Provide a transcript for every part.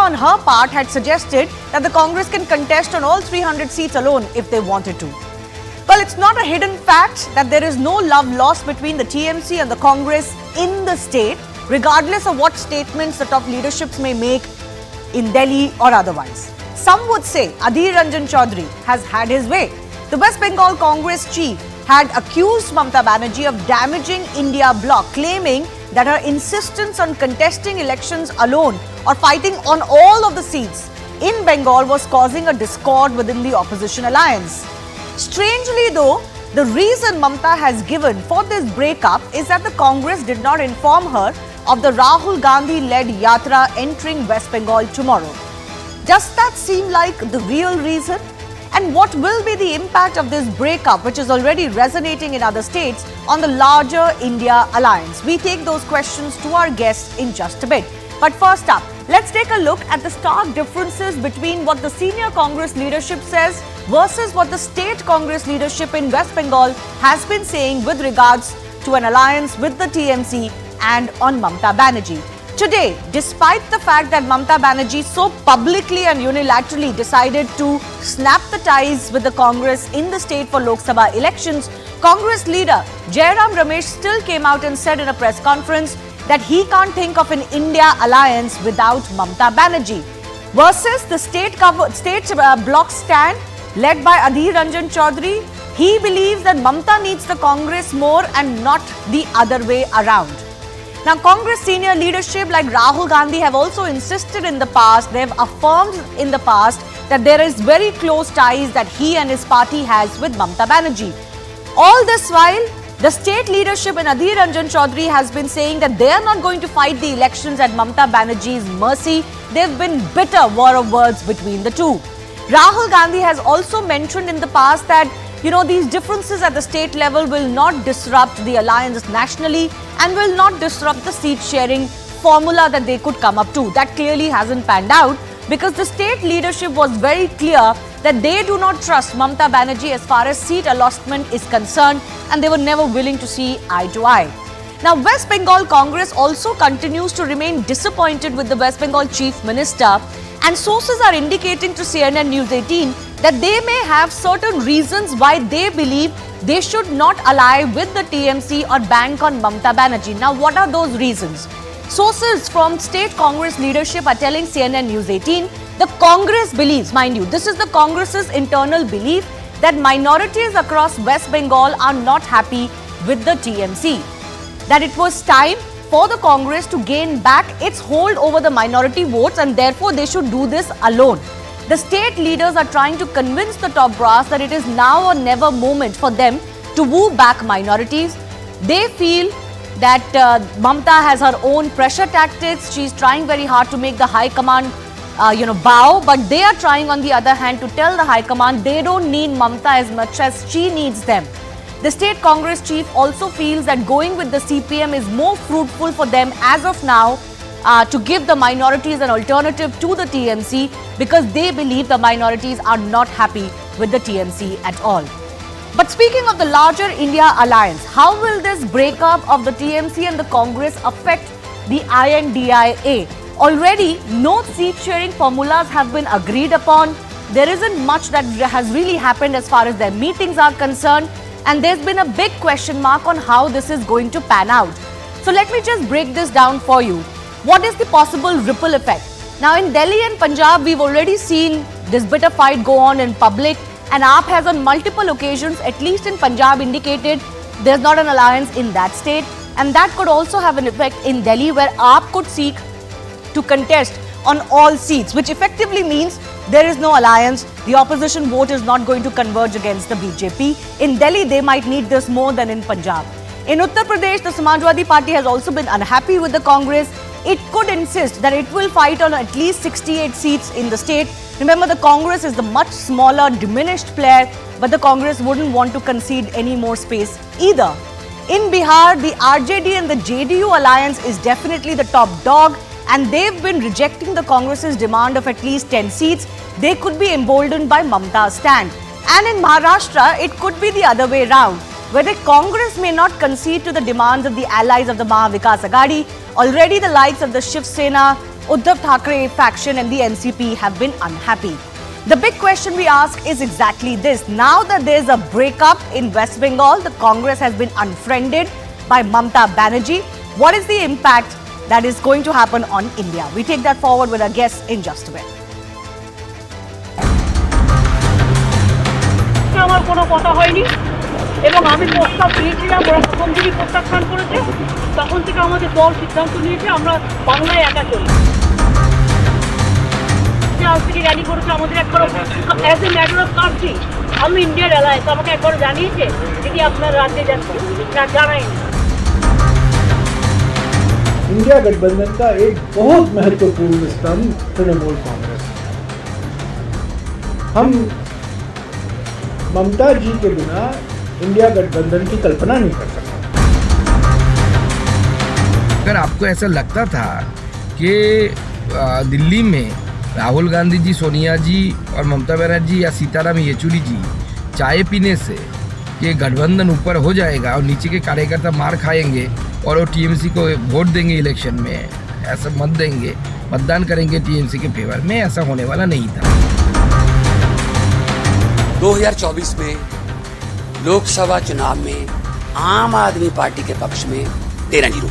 on her part had suggested that the Congress can contest on all 300 seats alone if they wanted to. Well, it's not a hidden fact that there is no love lost between the TMC and the Congress in the state, regardless of what statements the top leaderships may make in Delhi or otherwise. Some would say Adhir Ranjan Chaudhary has had his way. The West Bengal Congress chief had accused Mamata Banerjee of damaging India bloc, claiming that her insistence on contesting elections alone or fighting on all of the seats in Bengal was causing a discord within the opposition alliance. Strangely though, the reason Mamata has given for this breakup is that the Congress did not inform her of the Rahul Gandhi-led Yatra entering West Bengal tomorrow. Does that seem like the real reason? And what will be the impact of this breakup, which is already resonating in other states, on the larger India alliance? We take those questions to our guests in just a bit. But first up, let's take a look at the stark differences between what the senior Congress leadership says versus what the state Congress leadership in West Bengal has been saying with regards to an alliance with the TMC and on Mamata Banerjee. Today, despite the fact that Mamata Banerjee so publicly and unilaterally decided to snap the ties with the Congress in the state for Lok Sabha elections, Congress leader Jairam Ramesh still came out and said in a press conference that he can't think of an India alliance without Mamata Banerjee. Versus the state bloc stand led by Adhir Ranjan Chaudhary, he believes that Mamata needs the Congress more and not the other way around. Now, Congress senior leadership like Rahul Gandhi have also insisted in the past, they have affirmed in the past that there is very close ties that he and his party has with Mamata Banerjee. All this while, the state leadership in Adhir Ranjan Chaudhary has been saying that they are not going to fight the elections at Mamata Banerjee's mercy. There have been bitter war of words between the two. Rahul Gandhi has also mentioned in the past that these differences at the state level will not disrupt the alliance nationally and will not disrupt the seat sharing formula that they could come up to. That clearly hasn't panned out because the state leadership was very clear that they do not trust Mamata Banerjee as far as seat allotment is concerned, and they were never willing to see eye to eye. Now, West Bengal Congress also continues to remain disappointed with the West Bengal Chief Minister, and sources are indicating to CNN News 18 that they may have certain reasons why they believe they should not ally with the TMC or bank on Mamata Banerjee. Now, what are those reasons? Sources from state Congress leadership are telling CNN News 18 the Congress believes, mind you, this is the Congress's internal belief, that minorities across West Bengal are not happy with the TMC. That it was time for the Congress to gain back its hold over the minority votes and therefore they should do this alone. The state leaders are trying to convince the top brass that it is now or never moment for them to woo back minorities. They feel that Mamata has her own pressure tactics. She's trying very hard to make the High Command bow, but they are trying on the other hand to tell the High Command they don't need Mamata as much as she needs them. The state Congress chief also feels that going with the CPM is more fruitful for them as of now to give the minorities an alternative to the TMC because they believe the minorities are not happy with the TMC at all. But speaking of the larger India alliance, how will this breakup of the TMC and the Congress affect the I.N.D.I.A? Already, no seat-sharing formulas have been agreed upon. There isn't much that has really happened as far as their meetings are concerned. And there's been a big question mark on how this is going to pan out. So let me just break this down for you. What is the possible ripple effect? Now in Delhi and Punjab, we've already seen this bitter fight go on in public, and AAP has on multiple occasions, at least in Punjab, indicated there's not an alliance in that state, and that could also have an effect in Delhi where AAP could seek to contest on all seats, which effectively means there is no alliance. The opposition vote is not going to converge against the BJP. In Delhi, they might need this more than in Punjab. In Uttar Pradesh, the Samajwadi Party has also been unhappy with the Congress. It could insist that it will fight on at least 68 seats in the state. Remember, the Congress is the much smaller, diminished player, but the Congress wouldn't want to concede any more space either. In Bihar, the RJD and the JDU alliance is definitely the top dog, and they've been rejecting the Congress's demand of at least 10 seats. They could be emboldened by Mamata's stand. And in Maharashtra, it could be the other way round, where the Congress may not concede to the demands of the allies of the Maha Vikas Aghadi. Already the likes of the Shiv Sena, Uddhav Thackeray faction and the NCP have been unhappy. The big question we ask is exactly this. Now that there's a breakup in West Bengal, the Congress has been unfriended by Mamata Banerjee. What is the impact that is going to happen on India? We take that forward with our guests in just a bit. আমার কোনো কথা হয়নি এবং আমি প্রস্তাব দিয়েছিলাম, ওরা প্রথম থেকে প্রত্যাখ্যান করেছে। তখন থেকে আমাদের দল সিদ্ধান্ত নিয়েছে আমরা বাংলায় একা চলি। আজ থেকে র্যালি করেছে আমাদের একবার as a matter of country. আমি ইন্ডিয়ার অ্যালায়েন্স আমাকে একবার জানিয়েছে যদি আপনার রাজ্যে যাচ্ছে না, জানায়নি। इंडिया गठबंधन का एक बहुत महत्वपूर्ण स्तंभ तृणमूल कांग्रेस। हम ममता जी के बिना इंडिया गठबंधन की कल्पना नहीं कर सकते। अगर आपको ऐसा लगता था कि दिल्ली में राहुल गांधी जी, सोनिया जी और ममता बनर्जी या सीताराम येचुरी जी चाय पीने से ये गठबंधन ऊपर हो जाएगा और नीचे के कार्यकर्ता मार खाएंगे और वो टीएमसी को वोट देंगे इलेक्शन में, ऐसा मत देंगे, मतदान करेंगे टीएमसी के फेवर में, ऐसा होने वाला नहीं था। 2024 में लोकसभा चुनाव में आम आदमी पार्टी के पक्ष में 13-0।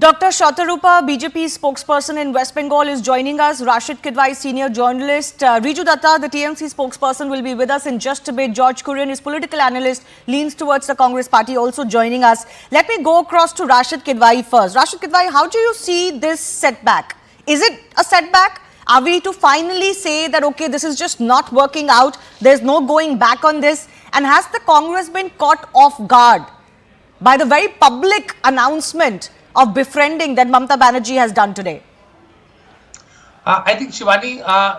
Dr. Shatarupa, BJP spokesperson in West Bengal, is joining us. Rashid Kidwai, senior journalist. Riju Datta, the TMC spokesperson, will be with us in just a bit. George Kurian is political analyst, leans towards the Congress party, also joining us. Let me go across to Rashid Kidwai first. Rashid Kidwai, how do you see this setback? Is it a setback? Are we to finally say that, okay, this is just not working out, there's no going back on this? And has the Congress been caught off guard by the very public announcement of befriending that Mamata Banerjee has done today? I think, Shivani,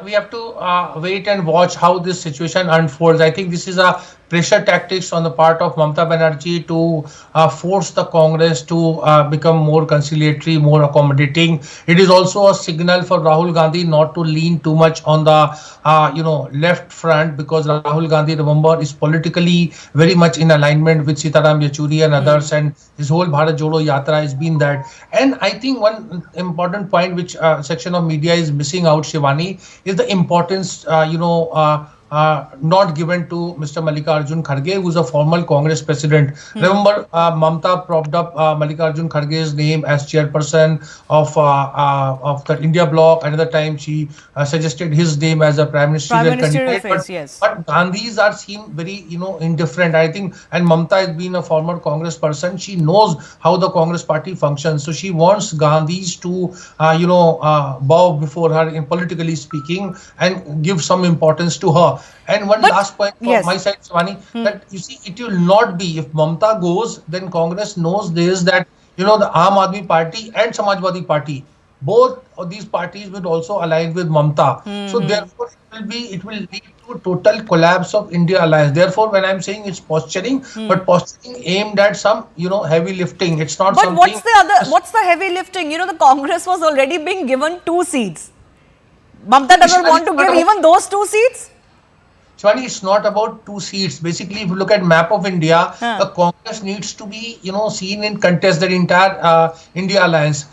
we have to wait and watch how this situation unfolds. I think this is a pressure tactics on the part of Mamata Banerjee to force the Congress to become more conciliatory, more accommodating. It is also a signal for Rahul Gandhi not to lean too much on the left front, because Rahul Gandhi, remember, is politically very much in alignment with Sitaram Yechuri and others, and his whole Bharat Jodo Yatra has been that. And I think one important point which section of media is missing out, Shivani, is the importance not given to Mr. Mallikarjun Kharge, who is a former Congress president. Remember, Mamata propped up Mallikarjun Kharge's name as chairperson of the India bloc. Another time, she suggested his name as a prime ministerial candidate. But Gandhis are seen very, indifferent. I think, and Mamata has been a former Congress person. She knows how the Congress party functions. So she wants Gandhis to, bow before her, in politically speaking, and give some importance to her. And one last point from my side, Shivani, that you see, it will not be, if Mamata goes, then Congress knows this, that, the Aam Aadmi Party and Samajwadi Party, both of these parties will also align with Mamata. So therefore, it will lead to a total collapse of India alliance. Therefore, when I'm saying it's posturing, but posturing aimed at some, heavy lifting. It's not something. But what's the heavy lifting? The Congress was already being given 2 seats. Mamata doesn't want to give even those 2 seats? Shivani, it's not about 2 seats. Basically, if you look at map of India, the Congress needs to be, seen in contest that entire India alliance.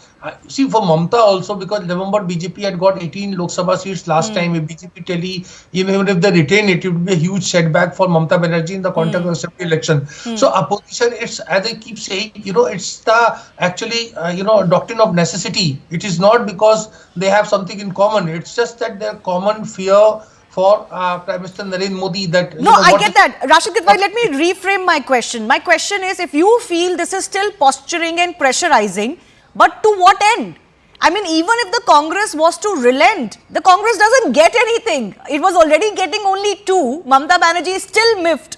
See, for Mamata also, because remember, BJP had got 18 Lok Sabha seats last time. If BJP even if they retain it, it would be a huge setback for Mamata Banerjee in the context of assembly election. So opposition, it's, as I keep saying, it's the actually, doctrine of necessity. It is not because they have something in common. It's just that their common fear for Prime Minister Narendra Modi that... No, I get that. Rashid Kidwai, let me reframe my question. My question is, if you feel this is still posturing and pressurizing, but to what end? I mean, even if the Congress was to relent, the Congress doesn't get anything. It was already getting only 2. Mamata Banerjee is still miffed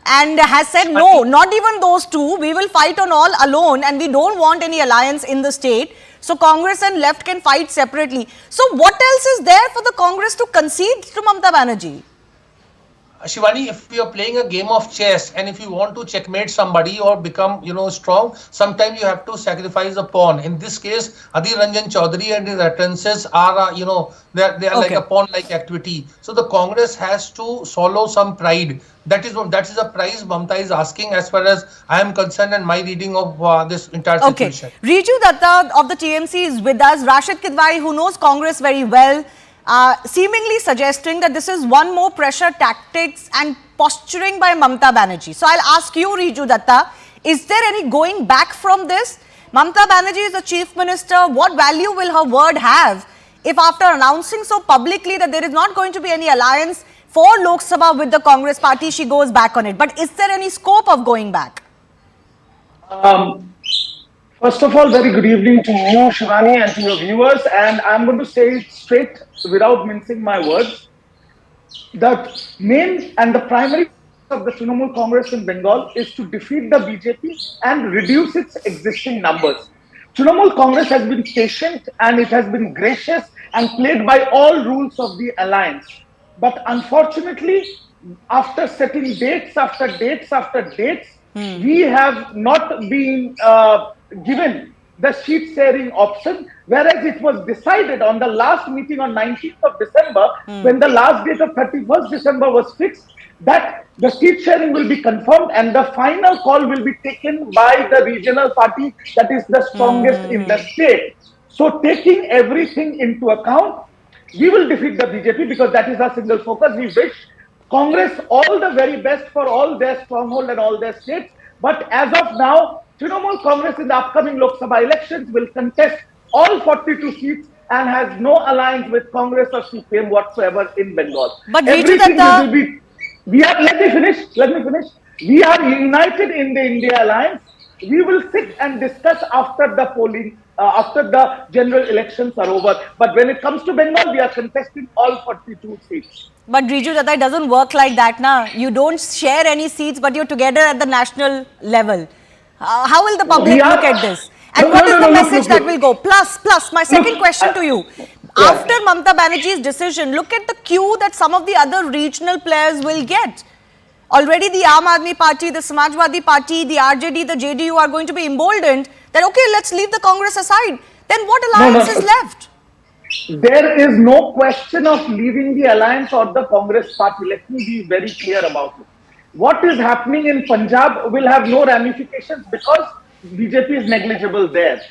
and has said, no, not even those 2. We will fight on all alone, and we don't want any alliance in the state. So Congress and left can fight separately. So what else is there for the Congress to concede to Mamata Banerjee? Shivani, if you are playing a game of chess and if you want to checkmate somebody or become, strong, sometimes you have to sacrifice a pawn. In this case, Adhir Ranjan Chaudhary and his utterances are, they are like a pawn-like activity. So the Congress has to swallow some pride. That is a prize Mamata is asking, as far as I am concerned, and my reading of this entire situation. Riju Datta of the TMC is with us. Rashid Kidwai, who knows Congress very well, seemingly suggesting that this is one more pressure tactics and posturing by Mamata Banerjee. So I'll ask you, Riju Datta, is there any going back from this? Mamata Banerjee is the Chief Minister. What value will her word have if after announcing so publicly that there is not going to be any alliance for Lok Sabha with the Congress party, she goes back on it? But is there any scope of going back? First of all, very good evening to you, Shivani, and to your viewers. And I'm going to say it straight without mincing my words. The main and the primary of the Trinamool Congress in Bengal is to defeat the BJP and reduce its existing numbers. Trinamool Congress has been patient and it has been gracious and played by all rules of the alliance. But unfortunately, after setting dates after dates after dates, we have not been given the seat sharing option, whereas it was decided on the last meeting on 19th of December, when the last date of 31st December was fixed, that the seat sharing will be confirmed and the final call will be taken by the regional party that is the strongest in the state. So taking everything into account, we will defeat the BJP because that is our single focus. We wish Congress all the very best for all their stronghold and all their states. But as of now, Trinamool Congress in the upcoming Lok Sabha elections will contest all 42 seats and has no alliance with Congress or CPM whatsoever in Bengal. But everything will be. Let me finish. We are united in the India alliance. We will sit and discuss after the polling, after the general elections are over. But when it comes to Bengal, we are contesting all 42 seats. But Riju Datta, it doesn't work like that, na? You don't share any seats, but you're together at the national level. How will the public look at this? And what is the message that will go? Plus, my second question to you. After Mamata Banerjee's decision, look at the queue that some of the other regional players will get. Already the I.N.D.I.A party, the Samajwadi party, the RJD, the JDU are going to be emboldened that, okay, let's leave the Congress aside. Then what alliance is left? There is no question of leaving the alliance or the Congress party. Let me be very clear about it. What is happening in Punjab will have no ramifications because BJP is negligible there.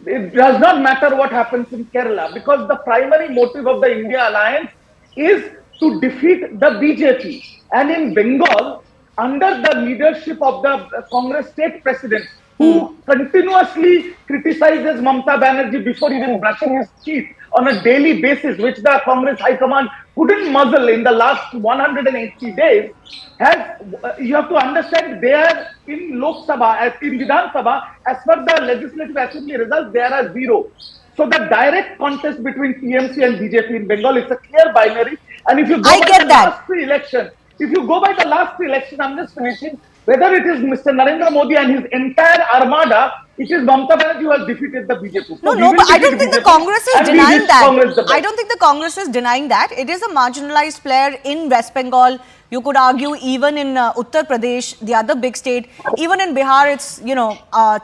It does not matter what happens in Kerala because the primary motive of the India alliance is to defeat the BJP. And in Bengal, under the leadership of the Congress state president, who continuously criticizes Mamata Banerjee before even brushing his teeth on a daily basis, which the Congress High Command couldn't muzzle in the last 180 days, you have to understand they are in Lok Sabha, in Vidhan Sabha, as per the Legislative Assembly results, there are 0. So the direct contest between TMC and BJP in Bengal is a clear binary. And if you go by the last pre-election, I'm just finishing, whether it is Mr. Narendra Modi and his entire armada, it is Mamata Banerjee who has defeated the BJP. So No, but I don't think the Congress is denying that. I don't think the Congress is denying that. It is a marginalized player in West Bengal. You could argue even in Uttar Pradesh, the other big state, even in Bihar, it's,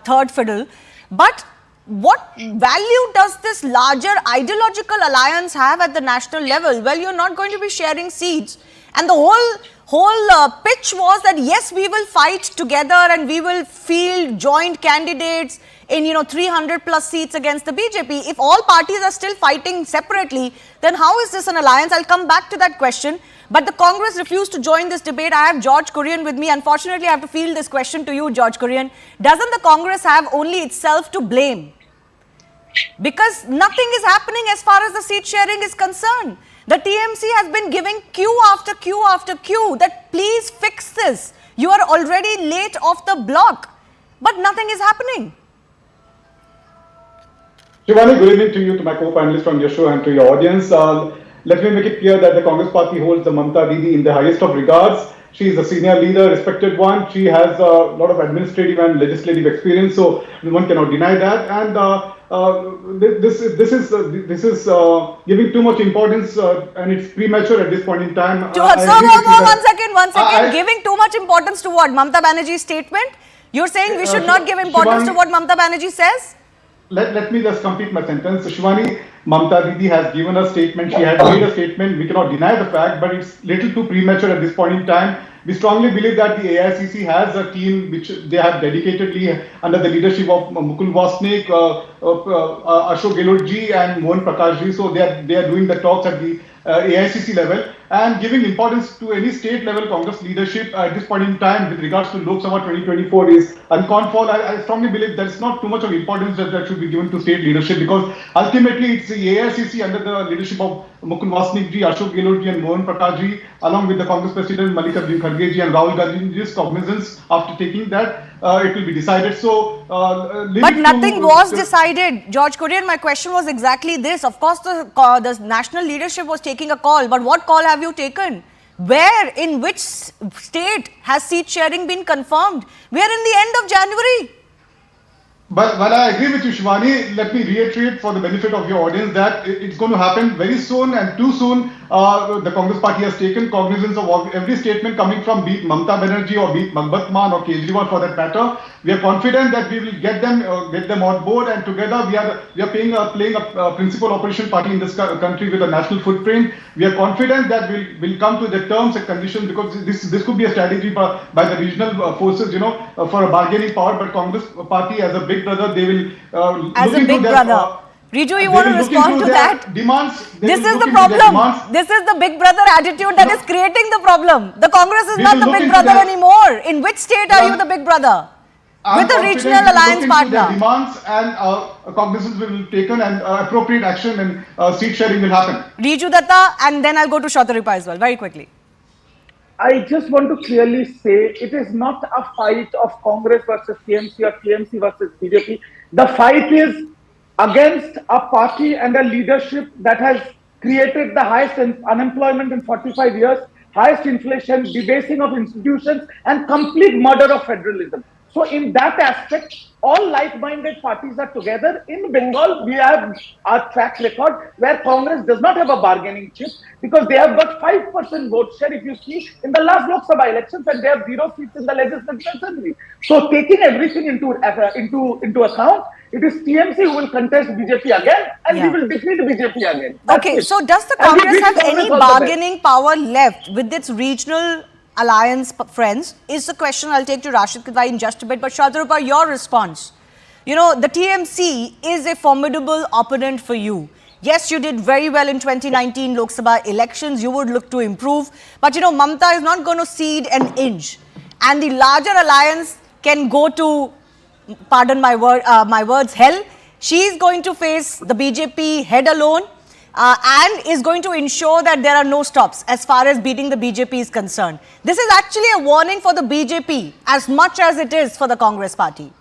third fiddle. But what value does this larger ideological alliance have at the national level? Well, you're not going to be sharing seats. And the whole pitch was that, yes, we will fight together and we will field joint candidates in, 300 plus seats against the BJP. If all parties are still fighting separately, then how is this an alliance? I'll come back to that question. But the Congress refused to join this debate. I have George Kurian with me. Unfortunately, I have to field this question to you, George Kurian. Doesn't the Congress have only itself to blame? Because nothing is happening as far as the seat sharing is concerned. The TMC has been giving queue after queue after queue that please fix this. You are already late off the block, but nothing is happening. Shivani, good evening to you, to my co-panelists on your show and to your audience. Let me make it clear that the Congress party holds the Mamata Didi in the highest of regards. She is a senior leader, respected one. She has a lot of administrative and legislative experience, so one cannot deny that. And this is giving too much importance and it's premature at this point in time. So, I agree with you that- one second. I- Giving too much importance to what? Mamata Banerjee's statement? You're saying we should not give importance to Shivani- what Mamata Banerjee says? Let me just complete my sentence. So Shivani, Mamata Didi has given a statement. She has made a statement. We cannot deny the fact, but it's little too premature at this point in time. We strongly believe that the AICC has a team which they have dedicatedly under the leadership of Mukul Vasnik, Ashok Gelotji and Mohan Prakashji. So they are doing the talks at the AICC level and giving importance to any state level Congress leadership at this point in time with regards to Lok Sabha 2024 is uncalled for. I strongly believe there is not too much of importance that should be given to state leadership because ultimately it's the AICC under the leadership of Mukul Vasnik ji, Ashok Gelotji and Mohan Prakashji along with the Congress President Mallikarjun Kharge ji and Rahul Gandhi ji's cognizance after taking that it will be decided. So, but nothing was decided. George Kurian, my question was exactly this. Of course, the national leadership was taking a call, but what call have you taken? Where, in which state has seat sharing been confirmed? We are in the end of January. But while I agree with you, Shivani, let me reiterate for the benefit of your audience that it's going to happen very soon and too soon. The Congress party has taken cognizance of every statement coming from be it Mamata Banerjee or be it Bhagwat Mann or Kejriwal for that matter. We are confident that we will get them on board and together we are playing a principal opposition party in this country with a national footprint. We are confident that we'll come to the terms and conditions because this could be a strategy by the regional forces, for a bargaining power. But Congress party as a big brother, they will as a big brother. Riju, you want to respond to that? This is the problem. This is the big brother attitude that is creating the problem. The Congress is not the big brother anymore. In which state are you the big brother? With a regional alliance partner. Demands and cognizance will be taken and appropriate action and seat sharing will happen. Riju Datta, and then I'll go to Shataripa as well, very quickly. I just want to clearly say it is not a fight of Congress versus TMC or TMC versus BJP. The fight is against a party and a leadership that has created the highest unemployment in 45 years, highest inflation, debasing of institutions, and complete murder of federalism. So in that aspect, all like-minded parties are together. In Bengal, we have a track record where Congress does not have a bargaining chip because they have got 5% vote share. If you see in the last Lok Sabha elections, and they have 0 seats in the legislative assembly. So taking everything into account, it is TMC who will contest BJP again, and we will defeat BJP again. Okay, so does the Congress have any bargaining power left with its regional alliance friends? Is the question I'll take to Rashid Kadai in just a bit. But Shadrupa, your response. The TMC is a formidable opponent for you. Yes, you did very well in 2019 Lok Sabha elections. You would look to improve. But Mamata is not going to cede an inch. And the larger alliance can go to, pardon my words, hell. She's going to face the BJP head alone. And is going to ensure that there are no stops as far as beating the BJP is concerned. This is actually a warning for the BJP as much as it is for the Congress party.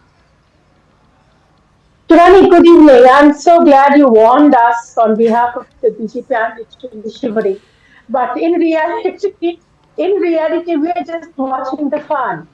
Shivani, good evening. I'm so glad you warned us on behalf of the BJP and it's shivering. But in reality, we are just watching the fun.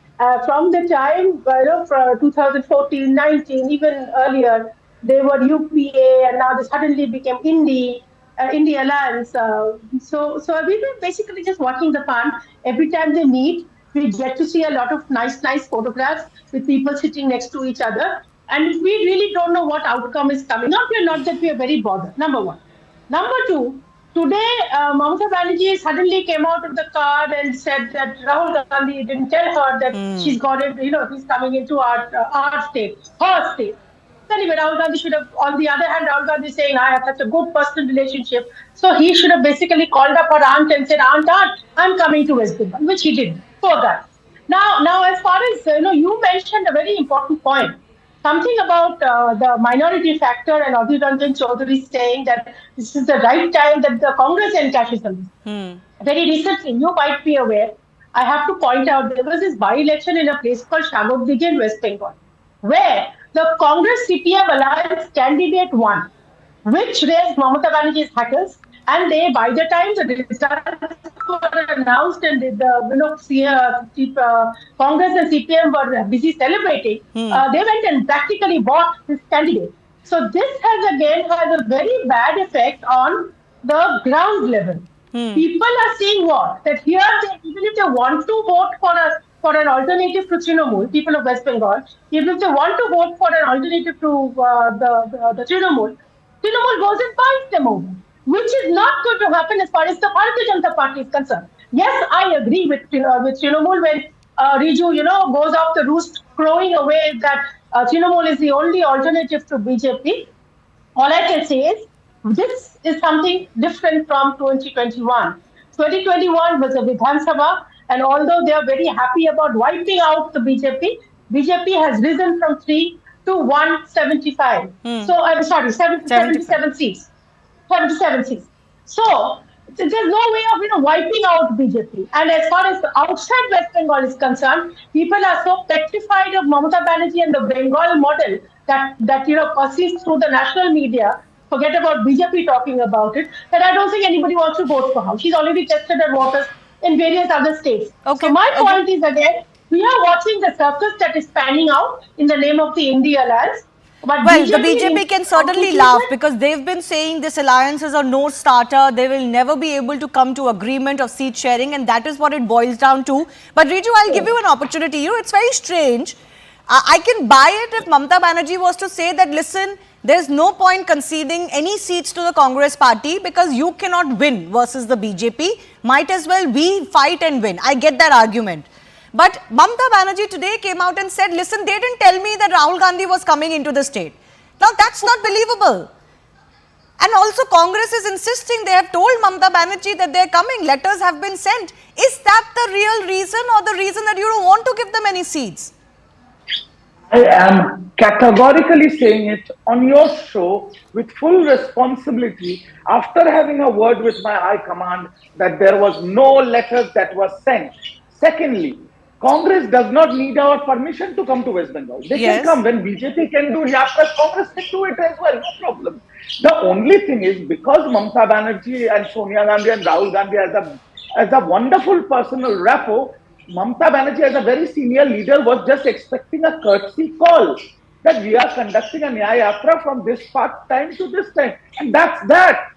From the time, from 2014, 19, even earlier, they were UPA and now they suddenly became I.N.D.I.A alliance. So we were basically just watching the fun. Every time they meet, we get to see a lot of nice photographs with people sitting next to each other. And we really don't know what outcome is coming up. Not that we are very bothered, number one. Number two, today, Mamata Banerjee suddenly came out of the car and said that Rahul Gandhi didn't tell her that she's got it, he's coming into our state, her state. Anyway, Rahul Gandhi should have, on the other hand, Rahul Gandhi is saying, I have such a good personal relationship. So he should have basically called up her aunt and said, Aunt, I'm coming to West Bengal, which he didn't. Poor guy. Now, as far as, you mentioned a very important point. Something about the minority factor and Adhir Ranjan Chaudhary saying that this is the right time that the Congress encashes on this. Very recently, you might be aware, I have to point out, there was this by-election in a place called Shagogdigi in West Bengal, where the Congress CPM alliance candidate won, which raised Mamata Banerjee's hackles. And they, by the time the results were announced and Congress and CPM were busy celebrating, they went and practically bought this candidate. So this has a very bad effect on the ground level. People are saying what? That here, even if they want to vote for an alternative to Trinamool, people of West Bengal, even if they want to vote for an alternative to the Trinamool, Trinamool goes and buys them over, which is not going to happen as far as the Bharatiya Janata Party is concerned. Yes, I agree with Trinamool when Riju, goes off the roost, crowing away that Trinamool is the only alternative to BJP. All I can say is this is something different from 2021. 2021 was a Vidhan Sabha, and although they are very happy about wiping out the BJP has risen from 3 to 175. So I'm sorry, 75. 77 seats. 77 seats. So there's no way of wiping out BJP. And as far as the outside West Bengal is concerned, people are so petrified of Mamata Banerjee and the Bengal model that persists through the national media. Forget about BJP talking about it. That I don't think anybody wants to vote for her. She's already tested her waters in various other states. Okay. So my Okay. point is again, we are watching the circus that is panning out in the name of the India alliance. But Well, the BJP BJP can certainly laugh because they've been saying this alliance is a no-starter. They will never be able to come to agreement of seat sharing, and that is what it boils down to. But Riju, I'll give you an opportunity. It's very strange. I can buy it if Mamata Banerjee was to say that, listen, there's no point conceding any seats to the Congress party because you cannot win versus the BJP. Might as well we fight and win. I get that argument. But Mamata Banerjee today came out and said, listen, they didn't tell me that Rahul Gandhi was coming into the state. Now, that's not believable. And also, Congress is insisting, they have told Mamata Banerjee that they're coming. Letters have been sent. Is that the real reason or the reason that you don't want to give them any seats? I am categorically saying it on your show with full responsibility after having a word with my high command that there was no letters that was sent. Secondly, Congress does not need our permission to come to West Bengal. They Yes. can come. When BJP can do Yatra, Congress can do it as well. No problem. The only thing is because Mamata Banerjee and Sonia Gandhi and Rahul Gandhi as a wonderful personal rapport, Mamata Banerjee as a very senior leader was just expecting a courtesy call that we are conducting a Nyay Yatra from this time to this time. And that's that.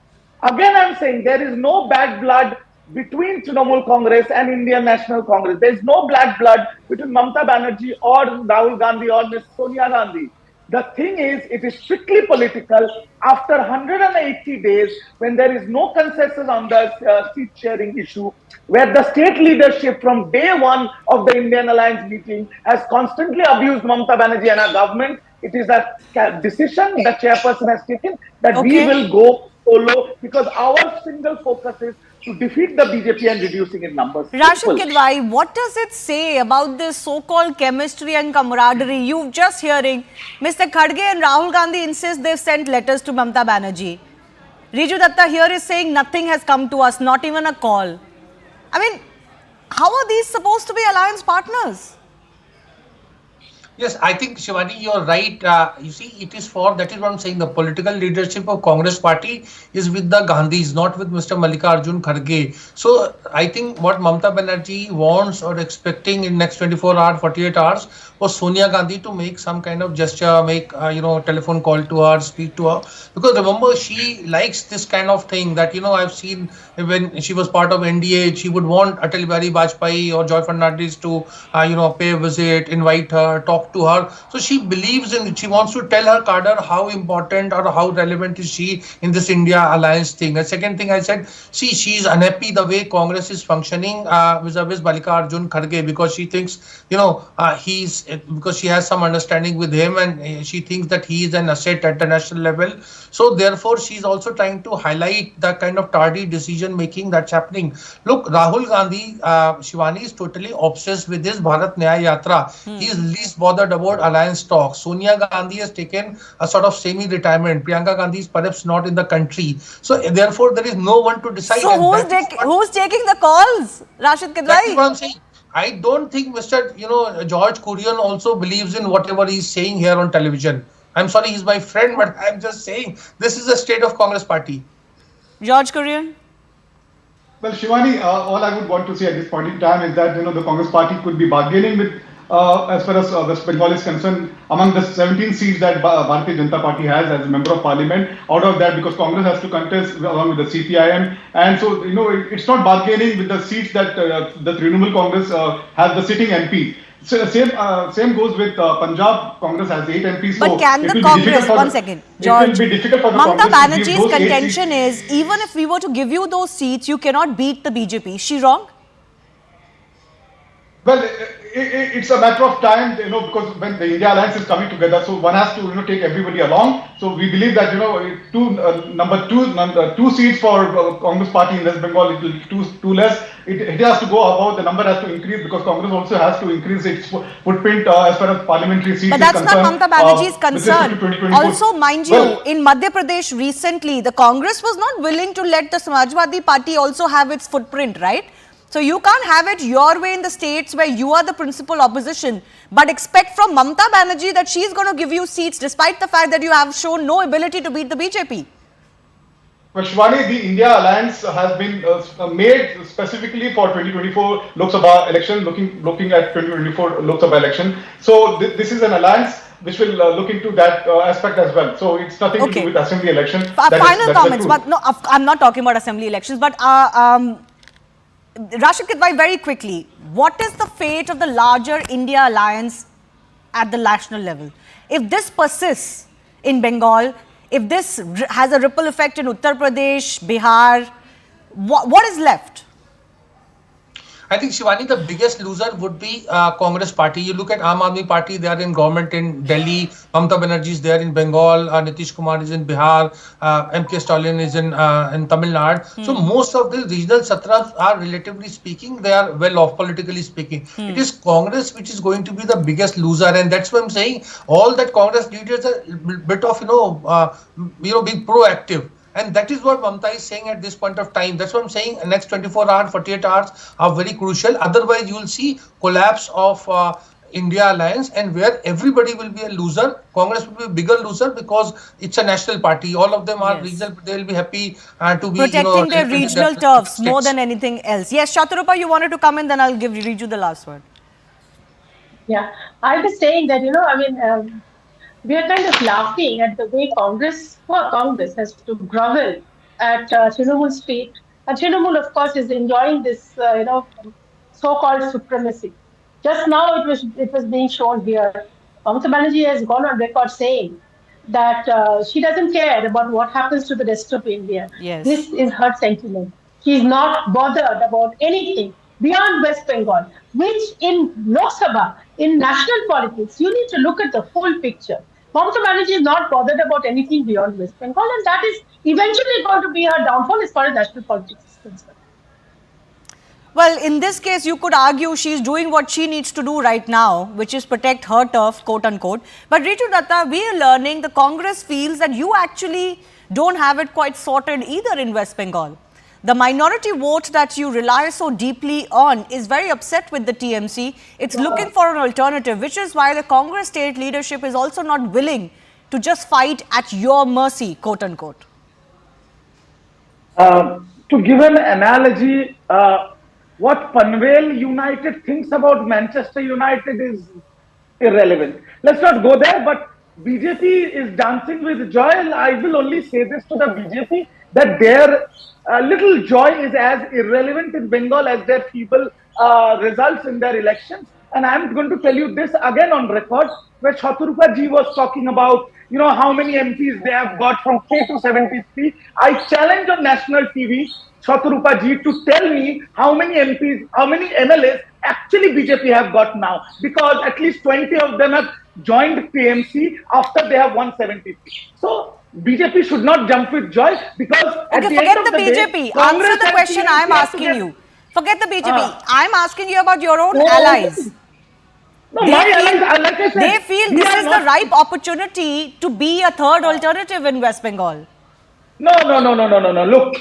Again, I'm saying there is no bad blood between Trinamool Congress and Indian National Congress. There is no bad blood between Mamata Banerjee or Rahul Gandhi or Ms. Sonia Gandhi. The thing is, it is strictly political. After 180 days, when there is no consensus on the seat sharing issue, where the state leadership from day one of the Indian Alliance meeting has constantly abused Mamata Banerjee and our government, it is a decision the chairperson has taken that we will go solo because our single focus is to defeat the BJP and reducing in numbers. Rashid Kidwai, what does it say about this so-called chemistry and camaraderie? You've just hearing Mr. Khadge and Rahul Gandhi insist they've sent letters to Mamata Banerjee. Riju Datta here is saying nothing has come to us, not even a call. I mean, how are these supposed to be alliance partners? Yes, I think Shivani, you're right. You see, that is what I'm saying. The political leadership of Congress party is with the Gandhis, not with Mr. Mallikarjun Kharge. So I think what Mamata Banerjee wants or expecting in next 24 hours, 48 hours was Sonia Gandhi to make some kind of gesture, make telephone call to her, speak to her. Because remember, she likes this kind of thing that, I've seen when she was part of N.D.I.A, she would want Atal Bihari Vajpayee or Joy Fernandez to, pay a visit, invite her, talk to her. So she believes in it. She wants to tell her cadre how important or how relevant is she in this India alliance thing. The second thing I said, she's unhappy the way Congress is functioning vis-a-vis Mallikarjun Kharge because she thinks, because she has some understanding with him and she thinks that he is an asset at the national level. So therefore, she's also trying to highlight the kind of tardy decision making that's happening. Look, Rahul Gandhi, Shivani is totally obsessed with his Bharat Nyay Yatra. He is least bothered about alliance talks. Sonia Gandhi has taken a sort of semi-retirement. Priyanka Gandhi is perhaps not in the country. So therefore, there is no one to decide. So who's taking the calls, Rashid Kidwai? That's what I'm saying. I don't think Mr. George Kurian also believes in whatever he's saying here on television. I'm sorry, he's my friend, but I'm just saying this is the state of Congress party. George Kurian? Well, Shivani, all I would want to say at this point in time is that the Congress party could be bargaining with as far as West Bengal is concerned, among the 17 seats that Bharatiya Janata Party has as a member of parliament, out of that, because Congress has to contest along with the CPIM, and so it's not bargaining with the seats that the Trinamool Congress has the sitting MP. So same goes with Punjab. Congress has 8 MPs. But can the Congress, one second, George, it will be difficult for the Mamata Congress to give Banerjee's those 8 contention seats. is, even if we were to give you those seats, you cannot beat the BJP. Is she wrong? Well, it's a matter of time, because when the India Alliance is coming together, so one has to, take everybody along. So we believe that, number two seats for Congress party in West Bengal, it will be too less. It has to go above, the number has to increase, because Congress also has to increase its footprint as far as parliamentary seats But is that's concerned. not Mamata Banerjee's with respect to concern. 2024. Also, mind you, in Madhya Pradesh recently, the Congress was not willing to let the Samajwadi Party also have its footprint, right? So you can't have it your way in the states where you are the principal opposition, but expect from Mamata Banerjee that she's going to give you seats despite the fact that you have shown no ability to beat the BJP. Well, Shivani, the India Alliance has been made specifically for 2024 Lok Sabha election, looking at 2024 Lok Sabha election. So this is an alliance which will look into that aspect as well. So it's nothing to do with assembly election. Final comments, but no, I'm not talking about assembly elections, but Rashid Kidwai, very quickly, what is the fate of the larger India alliance at the national level? If this persists in Bengal, if this has a ripple effect in Uttar Pradesh, Bihar, what is left? I think, Shivani, the biggest loser would be Congress party. You look at I.N.D.I.A party, they are in government in Delhi. Mamata Banerjee is there in Bengal. Nitish Kumar is in Bihar. M.K. Stalin is in Tamil Nadu. So most of the regional satras are, relatively speaking, they are well off politically speaking. It is Congress which is going to be the biggest loser, and that's why I'm saying all that Congress leaders are a bit of being proactive. And that is what Mamata is saying at this point of time. That's what I'm saying. The next 24 hours, 48 hours are very crucial. Otherwise, you will see collapse of India Alliance, and where everybody will be a loser. Congress will be a bigger loser because it's a national party. All of them are regional. They will be happy to be protecting their regional turfs more than anything else. Yes, Shaturupa, you wanted to come in, then I'll read you the last word. Yeah, I was saying that, we are kind of laughing at the way Congress has to grovel at Trinamool's feet. And Trinamool, of course, is enjoying this, so-called supremacy. Just now, it was being shown here. Mamata Banerjee has gone on record saying that she doesn't care about what happens to the rest of India. Yes. This is her sentiment. She is not bothered about anything beyond West Bengal, which in Lok Sabha, in national politics, you need to look at the whole picture. Mamata Banerjee is not bothered about anything beyond West Bengal, and that is eventually going to be her downfall as far as national politics is concerned. Well, in this case, you could argue she's doing what she needs to do right now, which is protect her turf, quote unquote. But Ritu Datta, we are learning the Congress feels that you actually don't have it quite sorted either in West Bengal. The minority vote that you rely so deeply on is very upset with the TMC. It's looking for an alternative, which is why the Congress state leadership is also not willing to just fight at your mercy, quote unquote. To give an analogy, what Panvel United thinks about Manchester United is irrelevant. Let's not go there, but BJP is dancing with joy. I will only say this to the BJP, that their little joy is as irrelevant in Bengal as their feeble results in their elections. And I'm going to tell you this again on record, where Shaturupa ji was talking about, how many MPs they have got from K to 73. I challenge on national TV Shaturupa ji to tell me how many MPs, how many MLAs actually BJP have got now, because at least 20 of them have joined PMC after they have won 73. So BJP should not jump with joy, because at the forget end of the BJP. Day, Answer the question I am asking you. Forget the BJP. I am asking you about your own allies. No, my allies, like I said, they feel this is the ripe opportunity to be a third alternative in West Bengal. No. Look,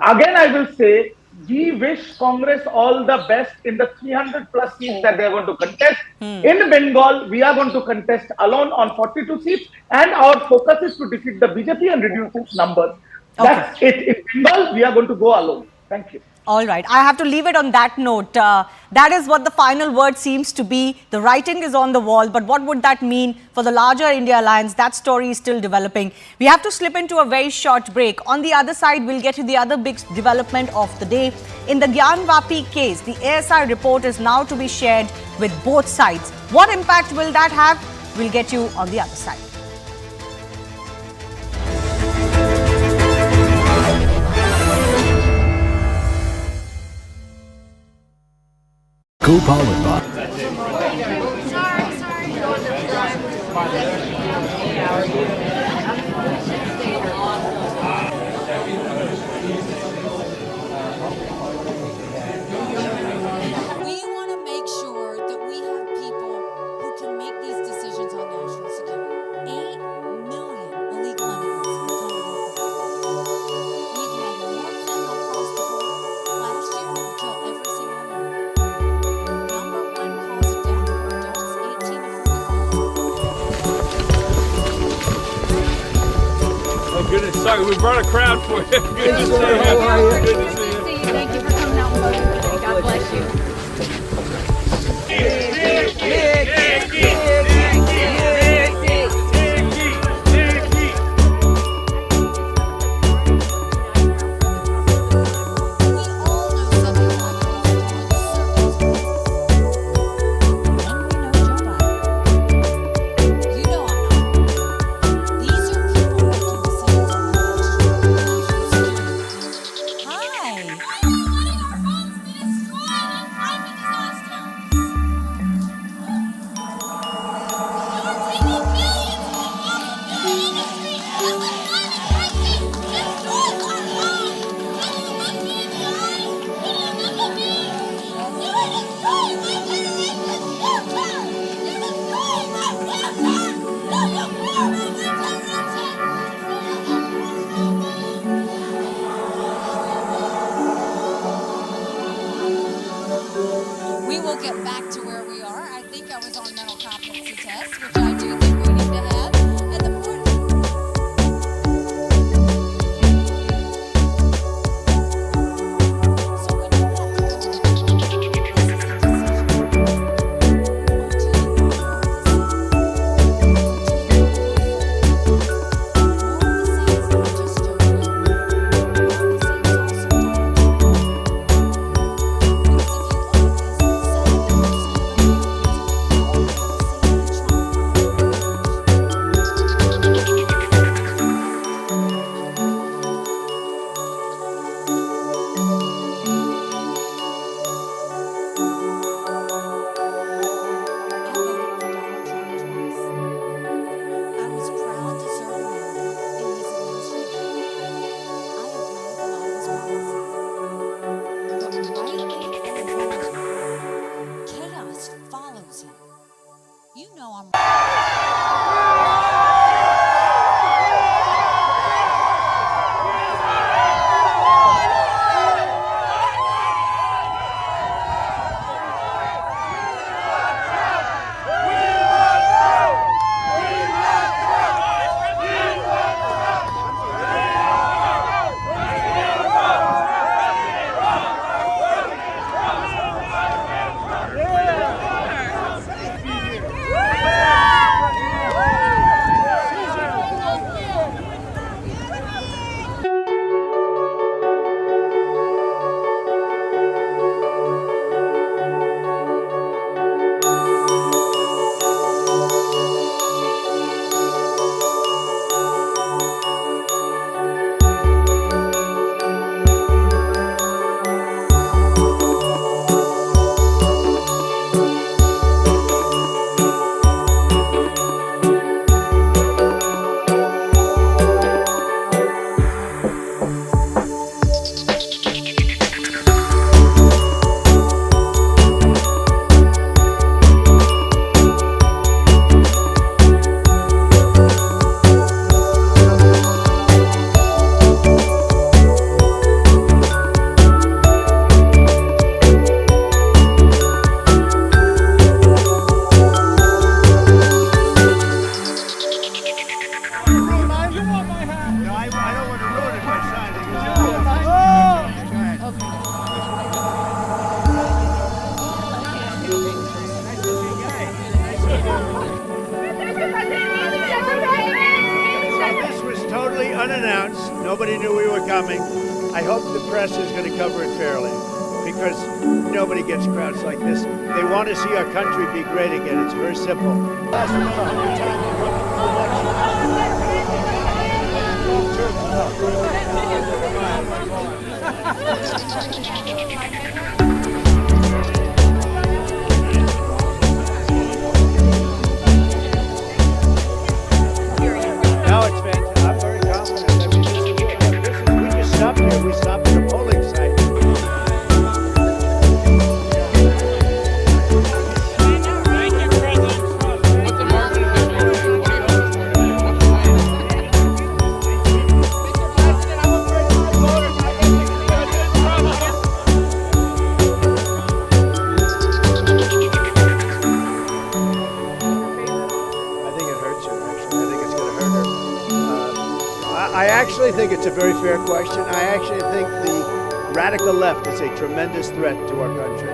again I will say, we wish Congress all the best in the 300 plus seats that they are going to contest. In Bengal, we are going to contest alone on 42 seats, and our focus is to defeat the BJP and reduce its numbers. That's it. In Bengal, we are going to go alone. Thank you. All right. I have to leave it on that note. That is what the final word seems to be. The writing is on the wall. But what would that mean for the larger India alliance? That story is still developing. We have to slip into a very short break. On the other side, we'll get to the other big development of the day. In the Gyan-Vapi case, the ASI report is now to be shared with both sides. What impact will that have? We'll get you on the other side. Co-powered by We want to make sure that we have people who can make these decisions on national security. 8 million illegal immigrants have come to our border. We've had more fentanyl across the border. Last year, we killed every single one. Number one cause of death for adults 18 to 45. Oh goodness, sorry, we brought a crowd for you. Good to see you. Good to see you. Thank you for coming out and voting today. God bless you. We will get back to where we are. I think I was on mental competency test, which I do think we need to have. And the point. So when you have to Nobody knew we were coming. I hope the press is going to cover it fairly, because nobody gets crowds like this. They want to see our country be great again. It's very simple. Last one 100 times in Now it's fantastic. I'm very confident. I mean, we just stopped here. We stopped at a polling site. I actually think it's a very fair question. I actually think the radical left is a tremendous threat to our country.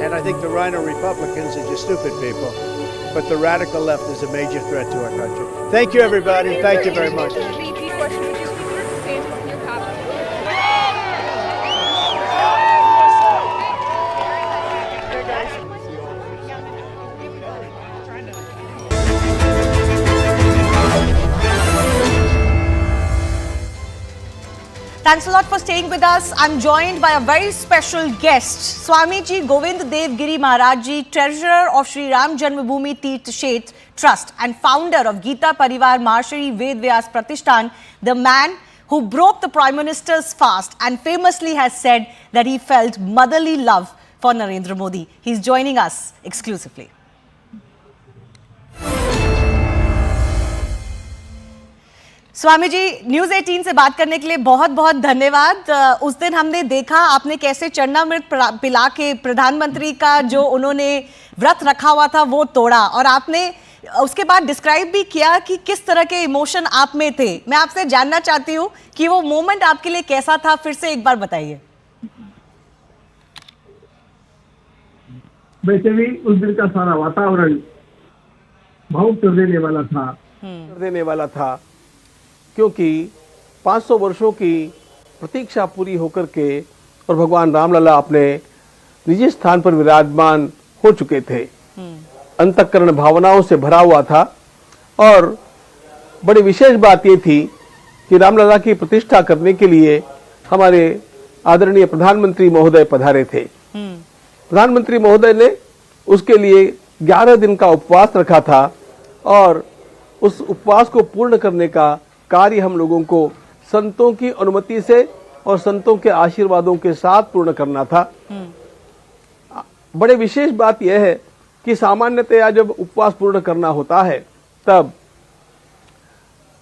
And I think the Rhino Republicans are just stupid people. But the radical left is a major threat to our country. Thank you, everybody. Thank you very much. Thanks a lot for staying with us. I'm joined by a very special guest, Swamiji Govind Dev Giri Maharaj Ji, treasurer of Sri Ram Janmabhoomi Tirth Kshetra Trust and founder of Gita Parivar Maharishi Ved Vyas Pratishthan, the man who broke the Prime Minister's fast and famously has said that he felt motherly love for Narendra Modi. He's joining us exclusively. Swami ji, news 18 से बात करने के लिए बहुत बहुत धन्यवाद। उस दिन हमने देखा आपने कैसे चरणामृत पिला के प्रधानमंत्री का जो उन्होंने व्रत रखा हुआ था वो तोड़ा, और आपने उसके बाद डिस्क्राइब भी किया कि किस तरह के इमोशन आप में थे। मैं आपसे जानना चाहती हूँ कि वो मोमेंट आपके लिए कैसा था, फिर से एक बार बताइए। वैसे भी उस दिन का सारा वातावरण भावुक कर देने वाला था, क्योंकि 500 वर्षों की प्रतीक्षा पूरी होकर के और भगवान रामलला अपने निजी स्थान पर विराजमान हो चुके थे। अंतःकरण भावनाओं से भरा हुआ था, और बड़ी विशेष बात ये थी कि रामलला की प्रतिष्ठा करने के लिए हमारे आदरणीय प्रधानमंत्री महोदय पधारे थे। प्रधानमंत्री महोदय ने उसके लिए 11 दिन का उपवास रखा था, और उस उपवास को पूर्ण करने का कार्य हम लोगों को संतों की अनुमति से और संतों के आशीर्वादों के साथ पूर्ण करना था। बड़े विशेष बात यह है कि सामान्यतया जब उपवास पूर्ण करना होता है तब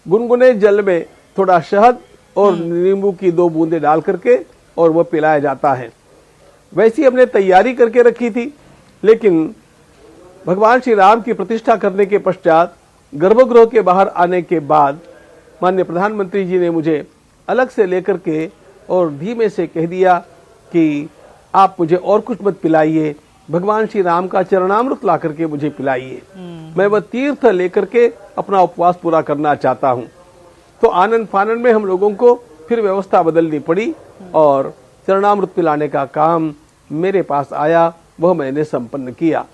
गुनगुने जल में थोड़ा शहद और नींबू की 2 बूंदें डाल करके और वह पिलाया जाता है। वैसी हमने तैयारी करके रखी थी, लेकिन भगवान श्री राम की प्रतिष्ठा करने के पश्चात गर्भगृह के बाहर आने के बाद माननीय प्रधानमंत्री जी ने मुझे अलग से लेकर के और धीमे से कह दिया कि आप मुझे और कुछ मत पिलाइए, भगवान श्री राम का चरणामृत ला करके मुझे पिलाइए। मैं वह तीर्थ लेकर के अपना उपवास पूरा करना चाहता हूँ। तो आनंद फानन में हम लोगों को फिर व्यवस्था बदलनी पड़ी, और चरणामृत पिलाने का काम मेरे पास आया, वह मैंने संपन्न किया।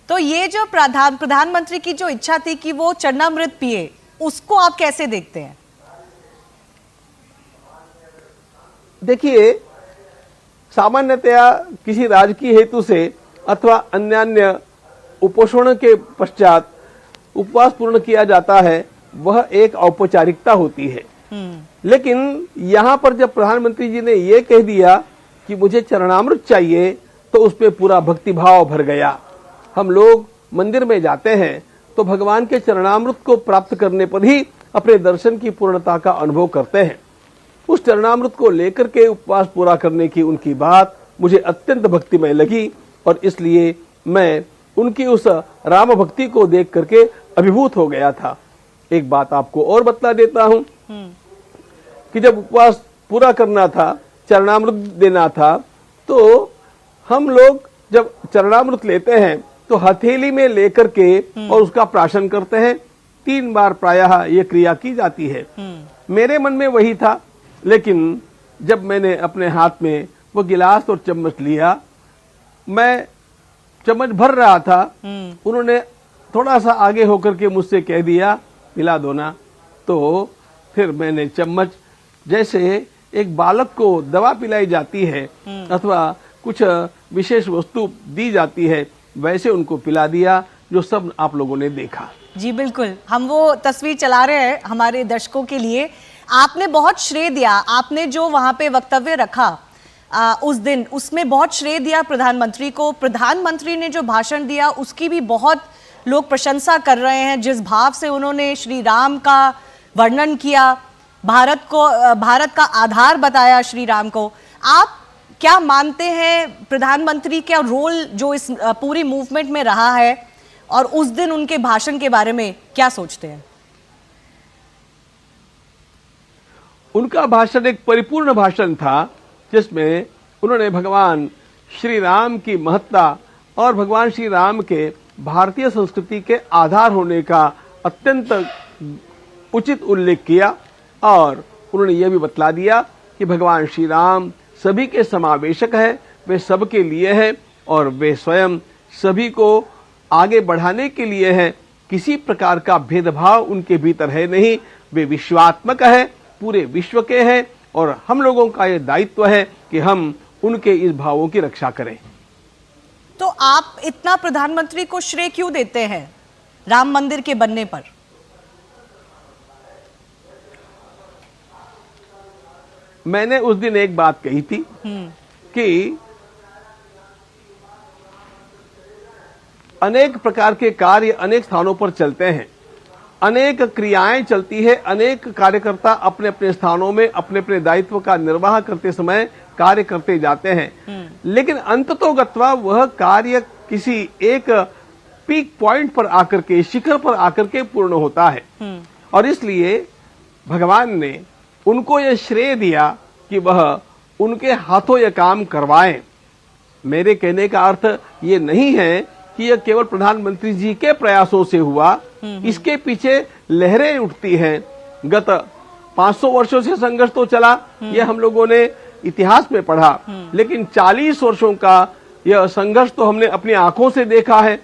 तो ये जो प्रधानमंत्री की जो इच्छा थी कि वो चरणामृत पिए, उसको आप कैसे देखते हैं? देखिए, सामान्यतया किसी राजकीय हेतु से अथवा अन्य उपोषण के पश्चात उपवास पूर्ण किया जाता है, वह एक औपचारिकता होती है। लेकिन यहाँ पर जब प्रधानमंत्री जी ने ये कह दिया कि मुझे चरणामृत चाहिए, तो उसमें पूरा भक्तिभाव भर गया। हम लोग मंदिर में जाते हैं तो भगवान के चरणामृत को प्राप्त करने पर ही अपने दर्शन की पूर्णता का अनुभव करते हैं। उस चरणामृत को लेकर के उपवास पूरा करने की उनकी बात मुझे अत्यंत भक्तिमय लगी, और इसलिए मैं उनकी उस राम भक्ति को देख करके अभिभूत हो गया था। एक बात आपको और बतला देता हूं कि जब उपवास पूरा करना था, चरणामृत देना था, तो हम लोग जब चरणामृत लेते हैं तो हथेली में लेकर के और उसका प्राशन करते हैं, 3 बार प्रायः ये क्रिया की जाती है। मेरे मन में वही था, लेकिन जब मैंने अपने हाथ में वो गिलास और चम्मच लिया, मैं चम्मच भर रहा था, उन्होंने थोड़ा सा आगे होकर के मुझसे कह दिया पिला दो ना। तो फिर मैंने चम्मच, जैसे एक बालक को दवा पिलाई जाती है अथवा कुछ विशेष वस्तु दी जाती है, वैसे उनको पिला दिया, जो सब आप लोगों ने देखा। जी बिल्कुल, हम वो तस्वीर चला रहे हैं हमारे दर्शकों के लिए। आपने बहुत श्रेय दिया, आपने जो वहां पे वक्तव्य रखा उस दिन, उसमें बहुत श्रेय दिया प्रधानमंत्री को। प्रधानमंत्री ने जो भाषण दिया उसकी भी बहुत लोग प्रशंसा कर रहे हैं। जिस भाव से उन्होंने श्री राम का वर्णन किया, भारत का आधार बताया श्री राम को। आप क्या मानते हैं प्रधानमंत्री का रोल जो इस पूरी मूवमेंट में रहा है, और उस दिन उनके भाषण के बारे में क्या सोचते हैं? उनका भाषण एक परिपूर्ण भाषण था, जिसमें उन्होंने भगवान श्री राम की महत्ता और भगवान श्री राम के भारतीय संस्कृति के आधार होने का अत्यंत उचित उल्लेख किया, और उन्होंने यह भी बतला दिया कि भगवान श्री राम सभी के समावेशक है, वे सबके लिए हैं और वे स्वयं सभी को आगे बढ़ाने के लिए हैं। किसी प्रकार का भेदभाव उनके भीतर है नहीं, वे विश्वात्मक है, पूरे विश्व के हैं, और हम लोगों का यह दायित्व है कि हम उनके इस भावों की रक्षा करें। तो आप इतना प्रधानमंत्री को श्रेय क्यों देते हैं राम मंदिर के बनने पर? मैंने उस दिन एक बात कही थी कि अनेक प्रकार के कार्य अनेक स्थानों पर चलते हैं, अनेक क्रियाएं चलती है, अनेक कार्यकर्ता अपने अपने स्थानों में अपने अपने दायित्व का निर्वाह करते समय कार्य करते जाते हैं, लेकिन अंततोगत्वा वह कार्य किसी एक पीक पॉइंट पर आकर के, शिखर पर आकर के पूर्ण होता है। और इसलिए भगवान ने उनको यह श्रेय दिया कि वह उनके हाथों यह काम करवाएं। मेरे कहने का अर्थ ये नहीं है कि यह केवल प्रधानमंत्री जी के प्रयासों से हुआ, इसके पीछे लहरें उठती हैं। गत 500 वर्षों से संघर्ष तो चला, यह हम लोगों ने इतिहास में पढ़ा, लेकिन 40 वर्षों का यह संघर्ष तो हमने अपनी आंखों से देखा है।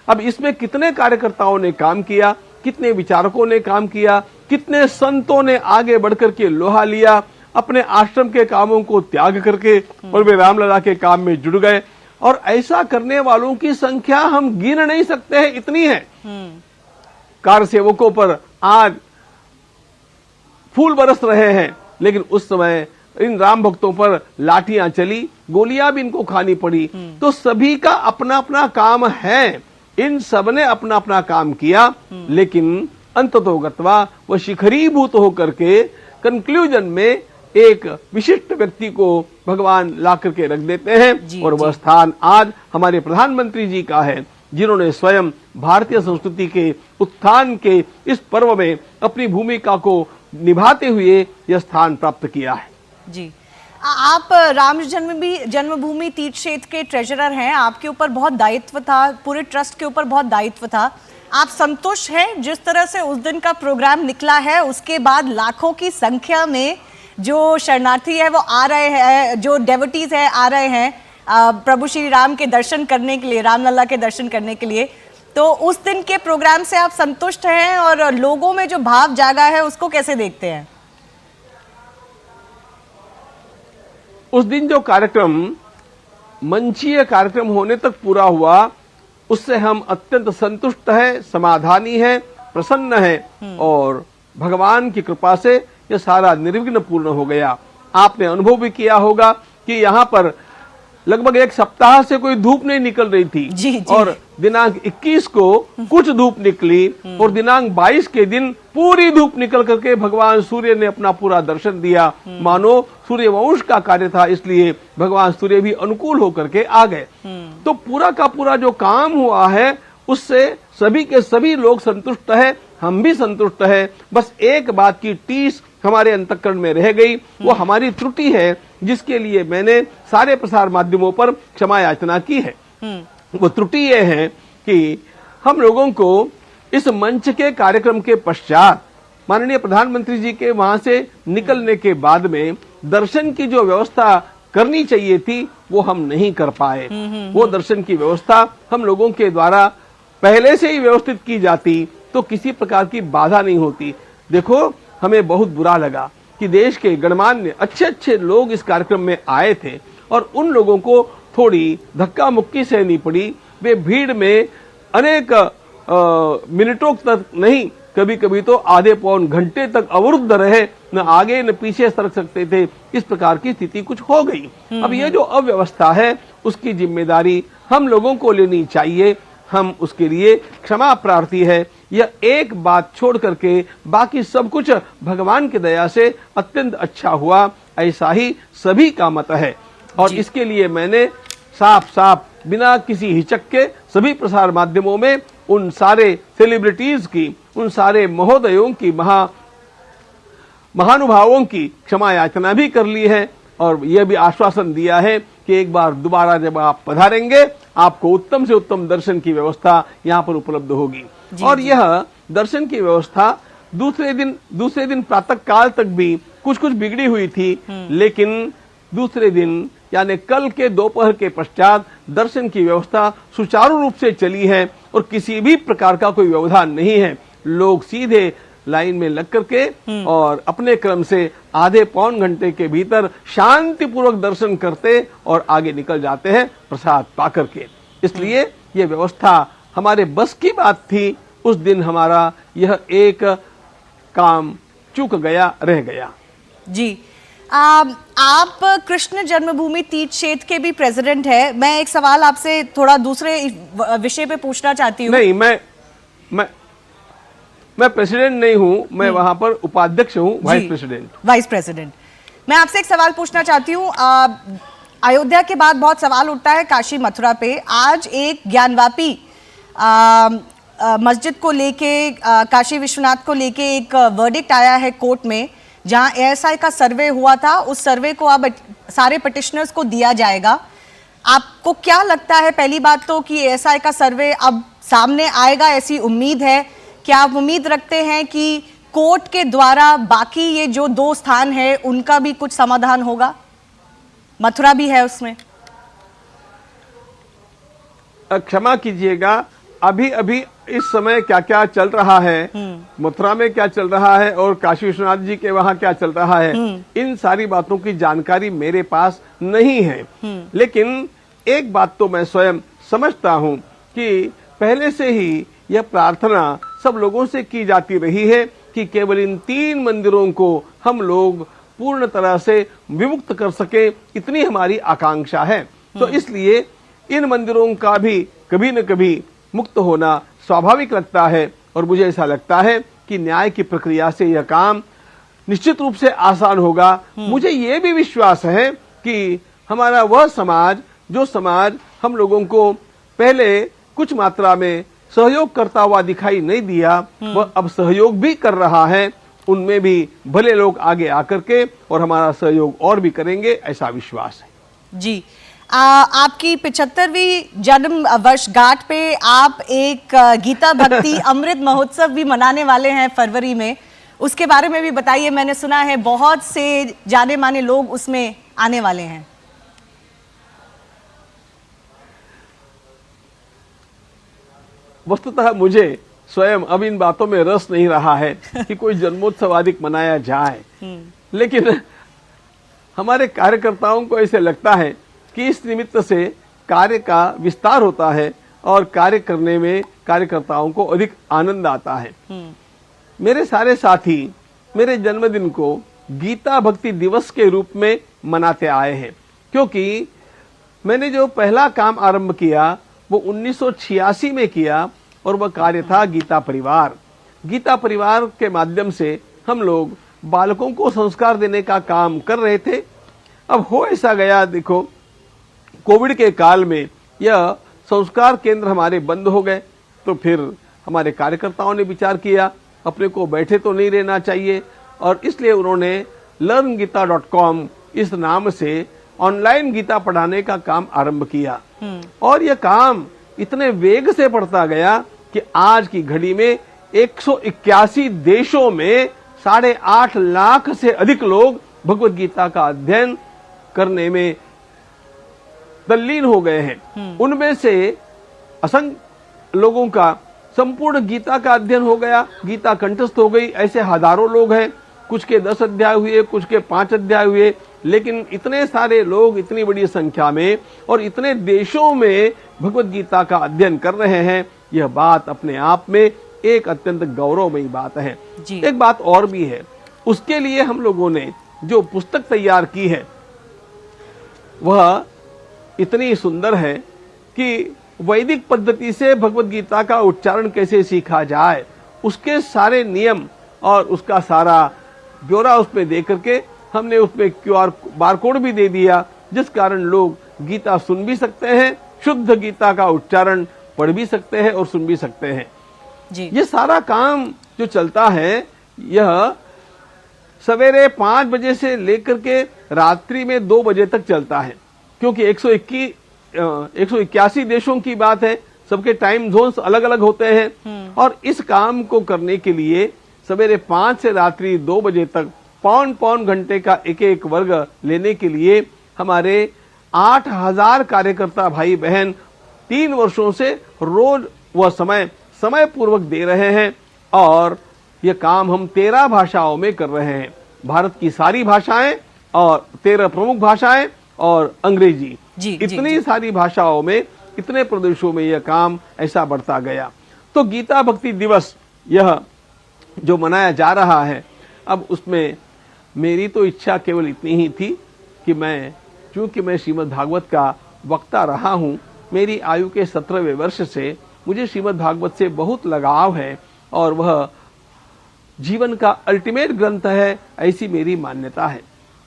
अब इसमें कितने कार्यकर्ताओं ने काम किया, कितने विचारकों ने काम किया, कितने संतों ने आगे बढ़कर के लोहा लिया, अपने आश्रम के कामों को त्याग करके और वे रामलला के काम में जुड़ गए। और ऐसा करने वालों की संख्या हम गिन नहीं सकते हैं, इतनी है। कार सेवकों पर आज फूल बरस रहे हैं, लेकिन उस समय इन राम भक्तों पर लाठियां चली, गोलियां भी इनको खानी पड़ी। तो सभी का अपना अपना काम है, इन सब ने अपना अपना काम किया, लेकिन अंततोगत्वा वह शिखरीभूत होकर के कंक्लूजन में एक विशिष्ट व्यक्ति को भगवान ला करके रख देते हैं। और वह स्थान आज हमारे प्रधानमंत्री जी का है, जिन्होंने स्वयं भारतीय संस्कृति के उत्थान के इस पर्व में अपनी भूमिका को निभाते हुए यह स्थान प्राप्त किया है। जी, आप राम जन्मभूमि तीर्थ क्षेत्र के ट्रेजरर हैं, आपके ऊपर बहुत दायित्व था, पूरे ट्रस्ट के ऊपर बहुत दायित्व था। आप संतुष्ट हैं जिस तरह से उस दिन का प्रोग्राम निकला है? उसके बाद लाखों की संख्या में जो शरणार्थी है वो आ रहे हैं, जो डेवोटीज है आ रहे हैं प्रभु श्री राम के दर्शन करने के लिए, रामलला के दर्शन करने के लिए। तो उस दिन के प्रोग्राम से आप संतुष्ट हैं, और लोगों में जो भाव जागा है उसको कैसे देखते हैं? उस दिन जो कार्यक्रम मंचीय कार्यक्रम होने तक पूरा हुआ, उससे हम अत्यंत संतुष्ट हैं, समाधानी हैं, प्रसन्न हैं, और भगवान की कृपा से यह सारा निर्विघ्न पूर्ण हो गया। आपने अनुभव भी किया होगा कि यहाँ पर लगभग एक सप्ताह से कोई धूप नहीं निकल रही थी। जी। और दिनांक 21 को कुछ धूप निकली, और दिनांक 22 के दिन पूरी धूप निकल करके भगवान सूर्य ने अपना पूरा दर्शन दिया। मानो सूर्यवंश का कार्य था, इसलिए भगवान सूर्य भी अनुकूल होकर के आ गए। तो पूरा का पूरा जो काम हुआ है, उससे सभी के सभी लोग संतुष्ट है, हम भी संतुष्ट है। बस एक बात की टीस हमारे अंतःकरण में रह गई, वो हमारी त्रुटि है, जिसके लिए मैंने सारे प्रसार माध्यमों पर क्षमा याचना की है। वो त्रुटि ये है कि हम लोगों को इस मंच के कार्यक्रम के पश्चात माननीय प्रधानमंत्री जी के वहां से निकलने के बाद में दर्शन की जो व्यवस्था करनी चाहिए थी वो हम नहीं कर पाए। वो दर्शन की व्यवस्था हम लोगों के द्वारा पहले से ही व्यवस्थित की जाती तो किसी प्रकार की बाधा नहीं होती। देखो, हमें बहुत बुरा लगा कि देश के गणमान्य अच्छे अच्छे लोग इस कार्यक्रम में आए थे और उन लोगों को थोड़ी धक्का मुक्की सहनी पड़ी। वे भीड़ में अनेक मिनटों तक नहीं, कभी कभी तो आधे पौन घंटे तक अवरुद्ध रहे, न आगे न पीछे सरक सकते थे। इस प्रकार की स्थिति कुछ हो गई। अब ये जो अव्यवस्था है उसकी जिम्मेदारी हम लोगों को लेनी चाहिए। हम उसके लिए क्षमा प्रार्थी है। यह एक बात छोड़ करके बाकी सब कुछ भगवान की दया से अत्यंत अच्छा हुआ, ऐसा ही सभी का मत है। और इसके लिए मैंने साफ साफ बिना किसी हिचक के सभी प्रसार माध्यमों में उन सारे सेलिब्रिटीज की, उन सारे महोदयों की, महानुभावों की क्षमा याचना भी कर ली है और यह भी आश्वासन दिया है कि एक बार दोबारा जब आप पधारेंगे आपको उत्तम से उत्तम दर्शन की व्यवस्था यहाँ पर उपलब्ध होगी। और यह दर्शन की व्यवस्था दूसरे दिन प्रातः काल तक भी कुछ बिगड़ी हुई थी, लेकिन दूसरे दिन यानी कल के दोपहर के पश्चात दर्शन की व्यवस्था सुचारू रूप से चली है और किसी भी प्रकार का कोई व्यवधान नहीं है। लोग सीधे लाइन में लग करके और अपने क्रम से आधे पौन घंटे के भीतर शांतिपूर्वक दर्शन करते और आगे निकल जाते हैं प्रसाद पाकर के। इसलिए यह व्यवस्था हमारे बस की बात थी। उस दिन हमारा यह एक काम चूक गया, रह गया। जी, आप कृष्ण जन्मभूमि तीर्थ क्षेत्र के भी प्रेसिडेंट है। मैं एक सवाल आपसे थोड़ा दूसरे विषय पे पूछना चाहती हूँ। नहीं, मैं प्रेसिडेंट नहीं हूँ, मैं वहां पर उपाध्यक्ष हूँ, वाइस प्रेसिडेंट। मैं आपसे एक सवाल पूछना चाहती हूँ। अयोध्या के बाद बहुत सवाल उठता है काशी मथुरा पे। आज एक ज्ञानवापी मस्जिद को लेके, काशी विश्वनाथ को लेके एक वर्डिक्ट आया है कोर्ट में, जहां ASI का सर्वे हुआ था। उस सर्वे को अब सारे पिटिशनर्स को दिया जाएगा। आपको क्या लगता है, पहली बात तो, कि ASI का सर्वे अब सामने आएगा, ऐसी उम्मीद है? क्या आप उम्मीद रखते हैं कि कोर्ट के द्वारा बाकी ये जो 2 स्थान है उनका भी कुछ समाधान होगा? मथुरा भी है उसमें। क्षमा कीजिएगा, अभी इस समय क्या क्या चल रहा है, मथुरा में क्या चल रहा है और काशी विश्वनाथ जी के वहां क्या चल रहा है, इन सारी बातों की जानकारी मेरे पास नहीं है। लेकिन एक बात तो मैं स्वयं समझता हूं कि पहले से ही यह प्रार्थना सब लोगों से की जाती रही है कि केवल इन 3 मंदिरों को हम लोग पूर्ण तरह से विमुक्त कर सके, इतनी हमारी आकांक्षा है। तो इसलिए इन मंदिरों का भी कभी न कभी मुक्त होना स्वाभाविक लगता है और मुझे ऐसा लगता है कि न्याय की प्रक्रिया से यह काम निश्चित रूप से आसान होगा। मुझे ये भी विश्वास है कि हमारा वह समाज, जो समाज हम लोगों को पहले कुछ मात्रा में सहयोग करता हुआ दिखाई नहीं दिया, वह अब सहयोग भी कर रहा है। उनमें भी भले लोग आगे आकर के और हमारा सहयोग और भी करेंगे, ऐसा विश्वास है। जी, आपकी 75वीं जन्म वर्षगांठ पे आप एक गीता भक्ति अमृत महोत्सव भी मनाने वाले हैं फरवरी में। उसके बारे में भी बताइए। मैंने सुना है बहुत से जाने माने लोग उसमें आने वाले हैं। वस्तुतः मुझे स्वयं अब इन बातों में रस नहीं रहा है कि कोई जन्मोत्सव आदि मनाया जाए, लेकिन हमारे कार्यकर्ताओं को ऐसे लगता है कि इस निमित्त से कार्य का विस्तार होता है और कार्य करने में कार्यकर्ताओं को अधिक आनंद आता है। मेरे सारे साथी मेरे जन्मदिन को गीता भक्ति दिवस के रूप में मनाते आए हैं, क्योंकि मैंने जो पहला काम आरंभ किया वो 1986 में किया और वह कार्य था गीता परिवार। गीता परिवार के माध्यम से हम लोग बालकों को संस्कार देने का काम कर रहे थे। अब हो ऐसा गया, देखो कोविड के काल में यह संस्कार केंद्र हमारे बंद हो गए, तो फिर हमारे कार्यकर्ताओं ने विचार किया अपने को बैठे तो नहीं रहना चाहिए, और इसलिए उन्होंने learngita.com इस नाम से ऑनलाइन गीता पढ़ाने का काम आरंभ किया। और यह काम इतने वेग से बढ़ता गया कि आज की घड़ी में 181 देशों में 8.5 लाख से अधिक लोग भगवत गीता का अध्ययन करने में तल्लीन हो गए हैं। उनमें से असंख्य लोगों का संपूर्ण गीता का अध्ययन हो गया, गीता कंठस्थ हो गई। ऐसे हजारों लोग हैं, कुछ के 10 अध्याय हुए, कुछ के 5 अध्याय हुए, लेकिन इतने सारे लोग इतनी बड़ी संख्या में और इतने देशों में भगवत गीता का अध्ययन कर रहे हैं, यह बात अपने आप में एक अत्यंत गौरवमयी बात है। एक बात और भी है, उसके लिए हम लोगों ने जो पुस्तक तैयार की है वह इतनी सुंदर है कि वैदिक पद्धति से भगवत गीता का उच्चारण कैसे सीखा जाए, उसके सारे नियम और उसका सारा ब्यौरा उसमें दे करके हमने उसमें QR बारकोड भी दे दिया, जिस कारण लोग गीता सुन भी सकते हैं, शुद्ध गीता का उच्चारण पढ़ भी सकते हैं और सुन भी सकते हैं जी। ये सारा काम जो चलता है यह सवेरे 5 बजे से लेकर के रात्रि में 2 बजे तक चलता है, क्योंकि 181 देशों की बात है, सबके टाइम जोन्स अलग अलग होते हैं। और इस काम को करने के लिए सवेरे 5 से रात्रि 2 बजे तक पौन घंटे का एक वर्ग लेने के लिए हमारे 8000 कार्यकर्ता भाई बहन 3 वर्षों से रोज वह समय पूर्वक दे रहे हैं। और यह काम हम 13 भाषाओं में कर रहे हैं, भारत की सारी भाषाएं और 13 प्रमुख भाषाएं और अंग्रेजी, इतनी सारी भाषाओं में, इतने प्रदेशों में यह काम ऐसा बढ़ता गया। तो गीता भक्ति दिवस यह जो मनाया जा रहा है, अब उसमें मेरी तो इच्छा केवल इतनी ही थी कि चूंकि मैं श्रीमद् भागवत का वक्ता रहा हूं, मेरी आयु के 17वें वर्ष से मुझे श्रीमद् भागवत से बहुत लगाव है और वह जीवन का अल्टीमेट ग्रंथ है, ऐसी मेरी मान्यता है।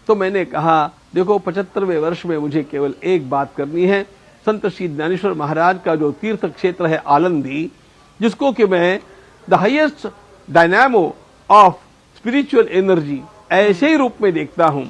तो मैंने कहा देखो 75वें वर्ष में मुझे केवल एक बात करनी है, संत श्री ज्ञानेश्वर महाराज का जो तीर्थ क्षेत्र है आलंदी, जिसको कि मैं the highest dynamo of spiritual energy ऐसे ही रूप में देखता हूं।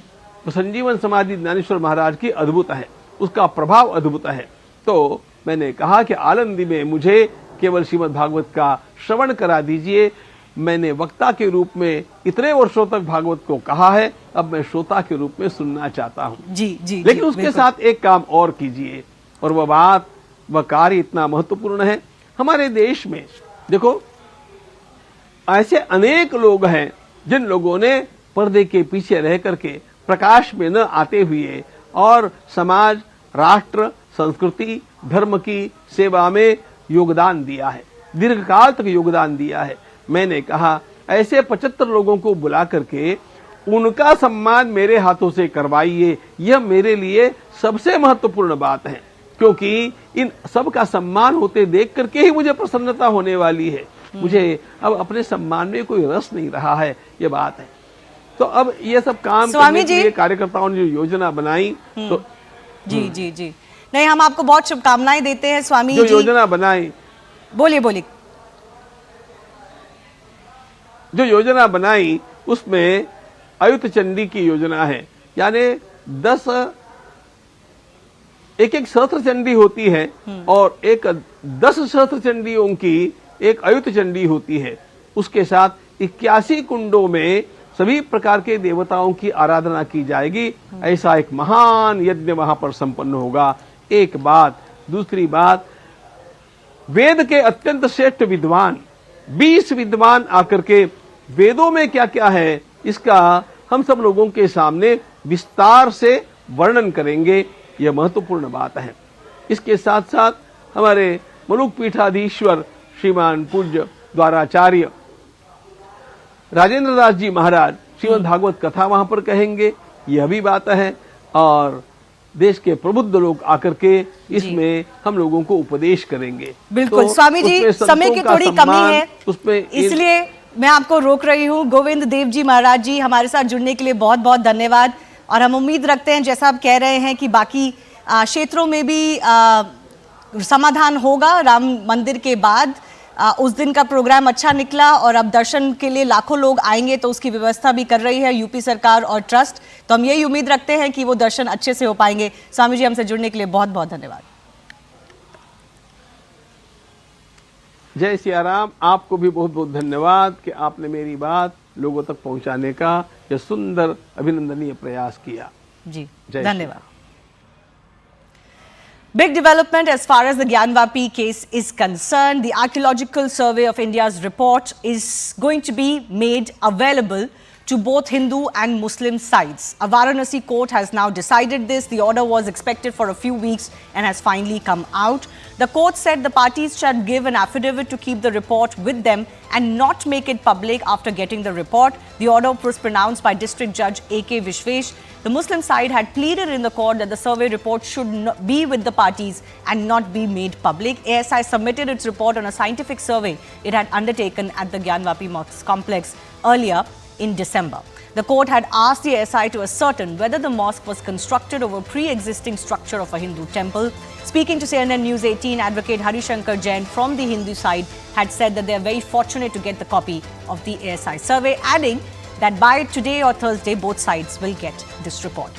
तो संजीवन समाधि ज्ञानेश्वर महाराज की अद्भुत है, उसका प्रभाव अद्भुत है। तो मैंने कहा कि आलंदी में मुझे केवल श्रीमद् भागवत का श्रवण करा दीजिए। मैंने वक्ता के रूप में इतने वर्षों तक भागवत को कहा है, अब मैं श्रोता के रूप में सुनना चाहता हूं। जी, लेकिन उसके साथ एक काम और कीजिए, और वह कार्य इतना महत्वपूर्ण है। हमारे देश में देखो ऐसे अनेक लोग हैं जिन लोगों ने पर्दे के पीछे रह करके प्रकाश में न आते हुए और समाज, राष्ट्र, संस्कृति, धर्म की सेवा में योगदान दिया है, दीर्घकाल तक योगदान दिया है। मैंने कहा ऐसे 75 लोगों को बुला करके उनका सम्मान मेरे हाथों से करवाइए, यह मेरे लिए सबसे महत्वपूर्ण बात है, क्योंकि इन सब का सम्मान होते देख करके ही मुझे प्रसन्नता होने वाली है। मुझे अब अपने सम्मान में कोई रस नहीं रहा है, ये बात है। तो अब ये सब काम करने के लिए कार्यकर्ताओं ने जो योजना बनाई, तो जी नहीं, हम आपको बहुत शुभकामनाएं देते हैं स्वामी जो योजना बनाई, बोलिए। जो योजना बनाई उसमें अयुत चंडी की योजना है, यानी एक सहस्त्र चंडी होती है और 10 सहस्त्र चंडियों की एक अयुत चंडी होती है। उसके साथ 81 कुंडों में सभी प्रकार के देवताओं की आराधना की जाएगी। ऐसा एक महान यज्ञ वहां पर संपन्न होगा। एक बात, दूसरी बात, वेद के अत्यंत श्रेष्ठ विद्वान 20 विद्वान आकर के वेदों में क्या क्या है इसका हम सब लोगों के सामने विस्तार से वर्णन करेंगे। यह महत्वपूर्ण बात है। इसके साथ साथ हमारे मलुक पीठाधीश्वर श्रीमान पूज्य द्वाराचार्य राजेंद्र दास जी महाराज श्रीमद् भागवत कथा वहां पर कहेंगे, यह भी बात है। और देश के प्रबुद्ध लोग आकर के इसमें हम लोगों को उपदेश करेंगे। बिल्कुल तो स्वामी जी, समय की थोड़ी कमी है, उसमें इसलिए मैं आपको रोक रही हूँ। गोविंद देव जी महाराज जी, हमारे साथ जुड़ने के लिए बहुत बहुत धन्यवाद। और हम उम्मीद रखते हैं, जैसा आप कह रहे हैं, कि बाकी क्षेत्रों में भी समाधान होगा। राम मंदिर के बाद उस दिन का प्रोग्राम अच्छा निकला और अब दर्शन के लिए लाखों लोग आएंगे, तो उसकी व्यवस्था भी कर रही है यूपी सरकार और ट्रस्ट। तो हम यही उम्मीद रखते हैं कि वो दर्शन अच्छे से हो पाएंगे। स्वामी जी, हमसे जुड़ने के लिए बहुत बहुत धन्यवाद। जय सिया राम। आपको भी बहुत बहुत धन्यवाद कि आपने मेरी बात लोगों तक पहुंचाने का यह सुंदर अभिनंदनीय प्रयास किया। जी, जय धन्यवाद। Big development as far as the Gyanvapi case is concerned. The Archaeological Survey of India's report is going to be made available to both Hindu and Muslim sides. A Varanasi court has now decided this. The order was expected for a few weeks and has finally come out. The court said the parties shall give an affidavit to keep the report with them and not make it public after getting the report. The order was pronounced by District Judge A.K. Vishwesh. The Muslim side had pleaded in the court that the survey report should be with the parties and not be made public. ASI submitted its report on a scientific survey it had undertaken at the Gyanvapi Mosque complex earlier in December. The court had asked the SI to ascertain whether the mosque was constructed over pre-existing structure of a Hindu temple. Speaking to CNN News 18, Advocate Harishankar Jain from the Hindu side had said that they are very fortunate to get the copy of the ASI survey, adding that by today or Thursday, both sides will get this report.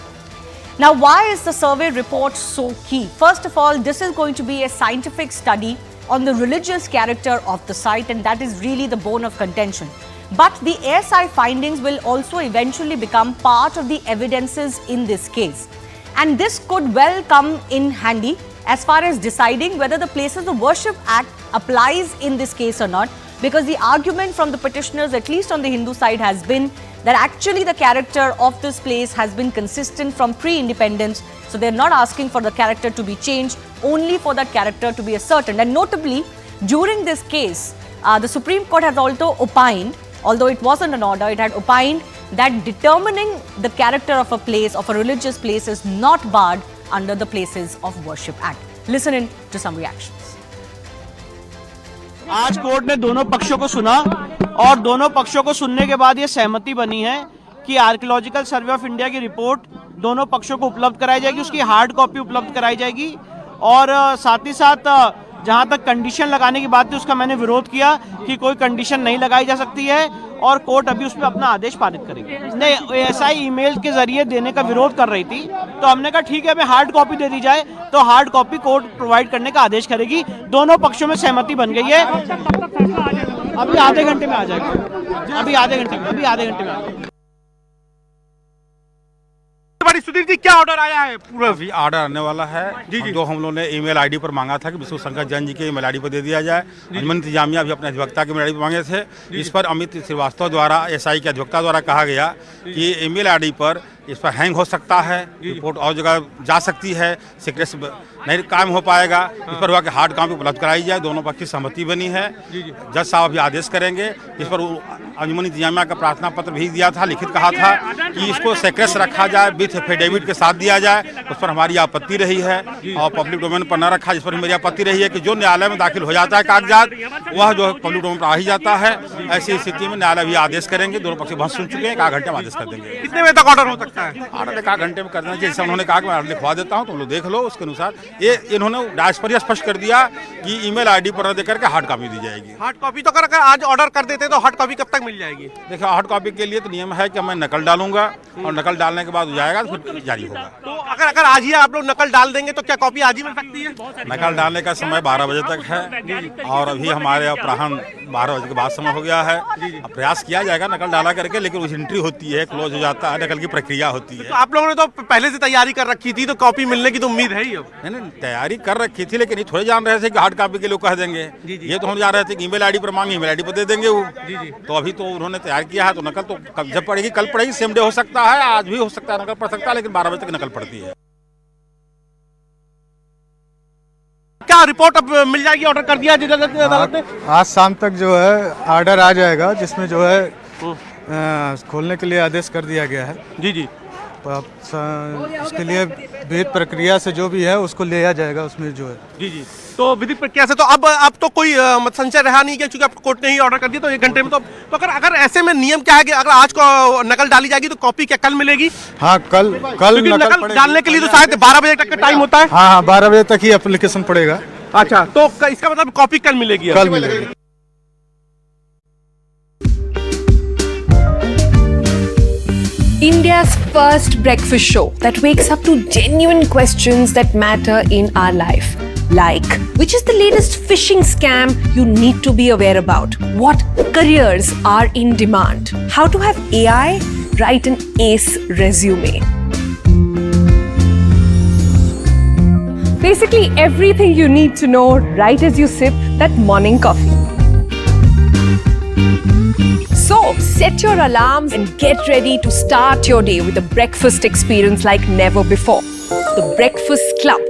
Now, why is the survey report so key? First of all, this is going to be a scientific study on the religious character of the site, and that is really the bone of contention. But the ASI findings will also eventually become part of the evidences in this case. And this could well come in handy as far as deciding whether the Places of Worship Act applies in this case or not, because the argument from the petitioners, at least on the Hindu side, has been that actually the character of this place has been consistent from pre-independence. So they're not asking for the character to be changed, only for that character to be ascertained. And notably, during this case, the Supreme Court has also opined, although it wasn't an order, it had opined that determining the character of a place, of a religious place, is not barred under the Places of Worship Act. Listen in to some reactions. आज court ने दोनों पक्षों को सुना और दोनों पक्षों को सुनने के बाद ये सहमति बनी है कि आर्कियोलॉजिकल सर्वे ऑफ इंडिया की रिपोर्ट दोनों पक्षों को उपलब्ध कराई जाएगी, उसकी हार्ड कॉपी उपलब्ध कराई जाएगी। और साथ ही साथ जहां तक कंडीशन लगाने की बात थी उसका मैंने विरोध किया कि कोई कंडीशन नहीं लगाई जा सकती है और कोर्ट अभी उसमें अपना आदेश पारित करेगी। नहीं, एएसआई ईमेल के जरिए देने का विरोध कर रही थी, तो हमने कहा ठीक है, हमें हार्ड कॉपी दे दी जाए, तो हार्ड कॉपी कोर्ट प्रोवाइड करने का आदेश करेगी। दोनों पक्षों में सहमति बन गई है। अभी आधे घंटे में आ जाएगा, अभी आधे घंटे में आ जाएगा। सुधीर जी, क्या ऑर्डर आया है? पूरा अभी ऑर्डर आने वाला है जी। जो हम लोगों ने ईमेल आईडी पर मांगा था कि विष्णु शंकर जैन जी के ईमेल आईडी पर दे दिया जाए। इंतजामिया भी अपने अधिवक्ता के ईमेल आईडी पर मांगे थे। इस पर अमित श्रीवास्तव द्वारा, एसआई के अधिवक्ता द्वारा कहा गया कि ईमेल आईडी पर इस पर हैंग हो सकता है, रिपोर्ट और जगह जा सकती है, सीक्रेट नहीं कायम हो पाएगा। इस पर हुआ कि हार्ड कॉपी उपलब्ध कराई जाए। दोनों पक्ष की सहमति बनी है। जज साहब अभी आदेश करेंगे। इस पर अंजुमन इंतजामिया का प्रार्थना पत्र भी दिया था, लिखित कहा था कि इसको सेक्रेट रखा जाए, विथ एफिडेविट के साथ दिया जाए। उस पर हमारी आपत्ति रही है और पब्लिक डोमेन पर न रखा, जिस पर मेरी आपत्ति रही है कि जो न्यायालय में दाखिल हो जाता है कागजात, वह जो पब्लिक डोमेन पर आ ही जाता है। ऐसी स्थिति में न्यायालय भी आदेश करेंगे। दोनों पक्ष बहस सुन चुके हैं, 1 घंटे में आदेश कर देंगे। कितने बजे तक ऑर्डर हो सकता है? ऑर्डर 1 घंटे में कर देना चाहिए। जैसे उन्होंने कहा कि मैं ऑर्डर लिखवा देता हूँ, तुम लोग देख लो। उसके अनुसार ये इन्होंने डायस पर स्पष्ट कर दिया कि ईमेल आईडी पर न देकर के हार्ड कॉपी दी जाएगी। हार्ड कॉपी तो अगर आज ऑर्डर कर देते तो हार्ड कॉपी कब तक मिल जाएगी? देखिए, हार्ड कॉपी के लिए तो नियम है कि मैं नकल डालूंगा और नकल डालने के बाद हो जाएगा तो फिर जारी होगा। तो अगर आज ही आप लोग नकल डाल देंगे तो क्या कॉपी आज ही मिल सकती है? नकल डालने का समय 12 बजे तक है और अभी हमारे अपराह्न 12 बजे के बाद समय हो गया है। प्रयास किया जाएगा नकल डाला करके, लेकिन उस एंट्री होती है, क्लोज हो जाता है, नकल की प्रक्रिया होती है। तो आप लोगों ने तो पहले से तैयारी कर रखी थी, तो कॉपी मिलने की तो उम्मीद है ही। अब नहीं, तैयारी कर रखी थी, लेकिन ये थोड़े जान रहे थे कि हार्ड कॉपी के लिए कह देंगे। ये तो हम जान रहे थे कि ईमेल आईडी पर मांगे, ईमेल आईडी पर दे देंगे वो। तो अभी तो उन्होंने तैयार किया है, तो नकल तो जब पड़ेगी कल पड़ेगी, सेम डे हो सकता है, आज भी हो सकता है, नकल पड़ सकता है, लेकिन 12 बजे तक नकल पड़ती है। क्या रिपोर्ट अब मिल जाएगी? ऑर्डर कर दिया अदालत ने? आज शाम तक जो है ऑर्डर आ जाएगा, जिसमें जो है खोलने के लिए आदेश कर दिया गया है। जी। इसके लिए विधिक प्रक्रिया से जो भी है उसको लिया जाएगा उसमें जो है। जी। तो विधिक प्रक्रिया से तो अब तो कोई संशय रहा नहीं है, क्योंकि कोर्ट ने ही ऑर्डर कर दिया। तो 1 घंटे में तो अगर ऐसे में नियम क्या है कि अगर आज को नकल डाली जाएगी तो कॉपी क्या कल मिलेगी? हाँ, कल नकल डालने के लिए तो शायद 12 बजे तक का टाइम होता है। हाँ, 12 बजे तक ही एप्लीकेशन पड़ेगा। अच्छा, तो इसका मतलब कॉपी कल मिलेगी? कल मिलेगी। India's first breakfast show that wakes up to genuine questions that matter in our life. Like, which is the latest phishing scam you need to be aware about? What careers are in demand? How to have AI write an ace resume? Basically everything you need to know right as you sip that morning coffee. So, set your alarms and get ready to start your day with a breakfast experience like never before. The Breakfast Club.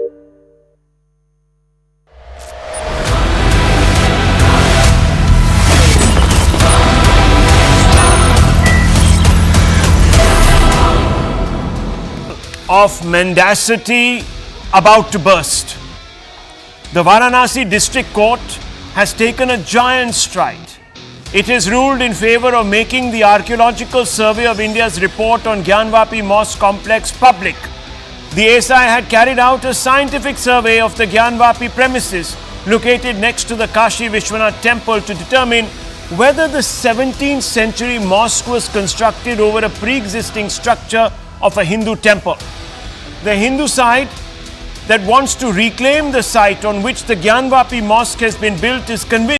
Of mendacity about to burst. The Varanasi District Court has taken a giant stride. It has ruled in favor of making the Archaeological Survey of India's report on Gyanvapi Mosque complex public. The ASI had carried out a scientific survey of the Gyanvapi premises located next to the Kashi Vishwanath temple to determine whether the 17th century mosque was constructed over a pre-existing structure of a Hindu temple. The Hindu side that wants to reclaim the site on which the Gyanvapi mosque has been built is convinced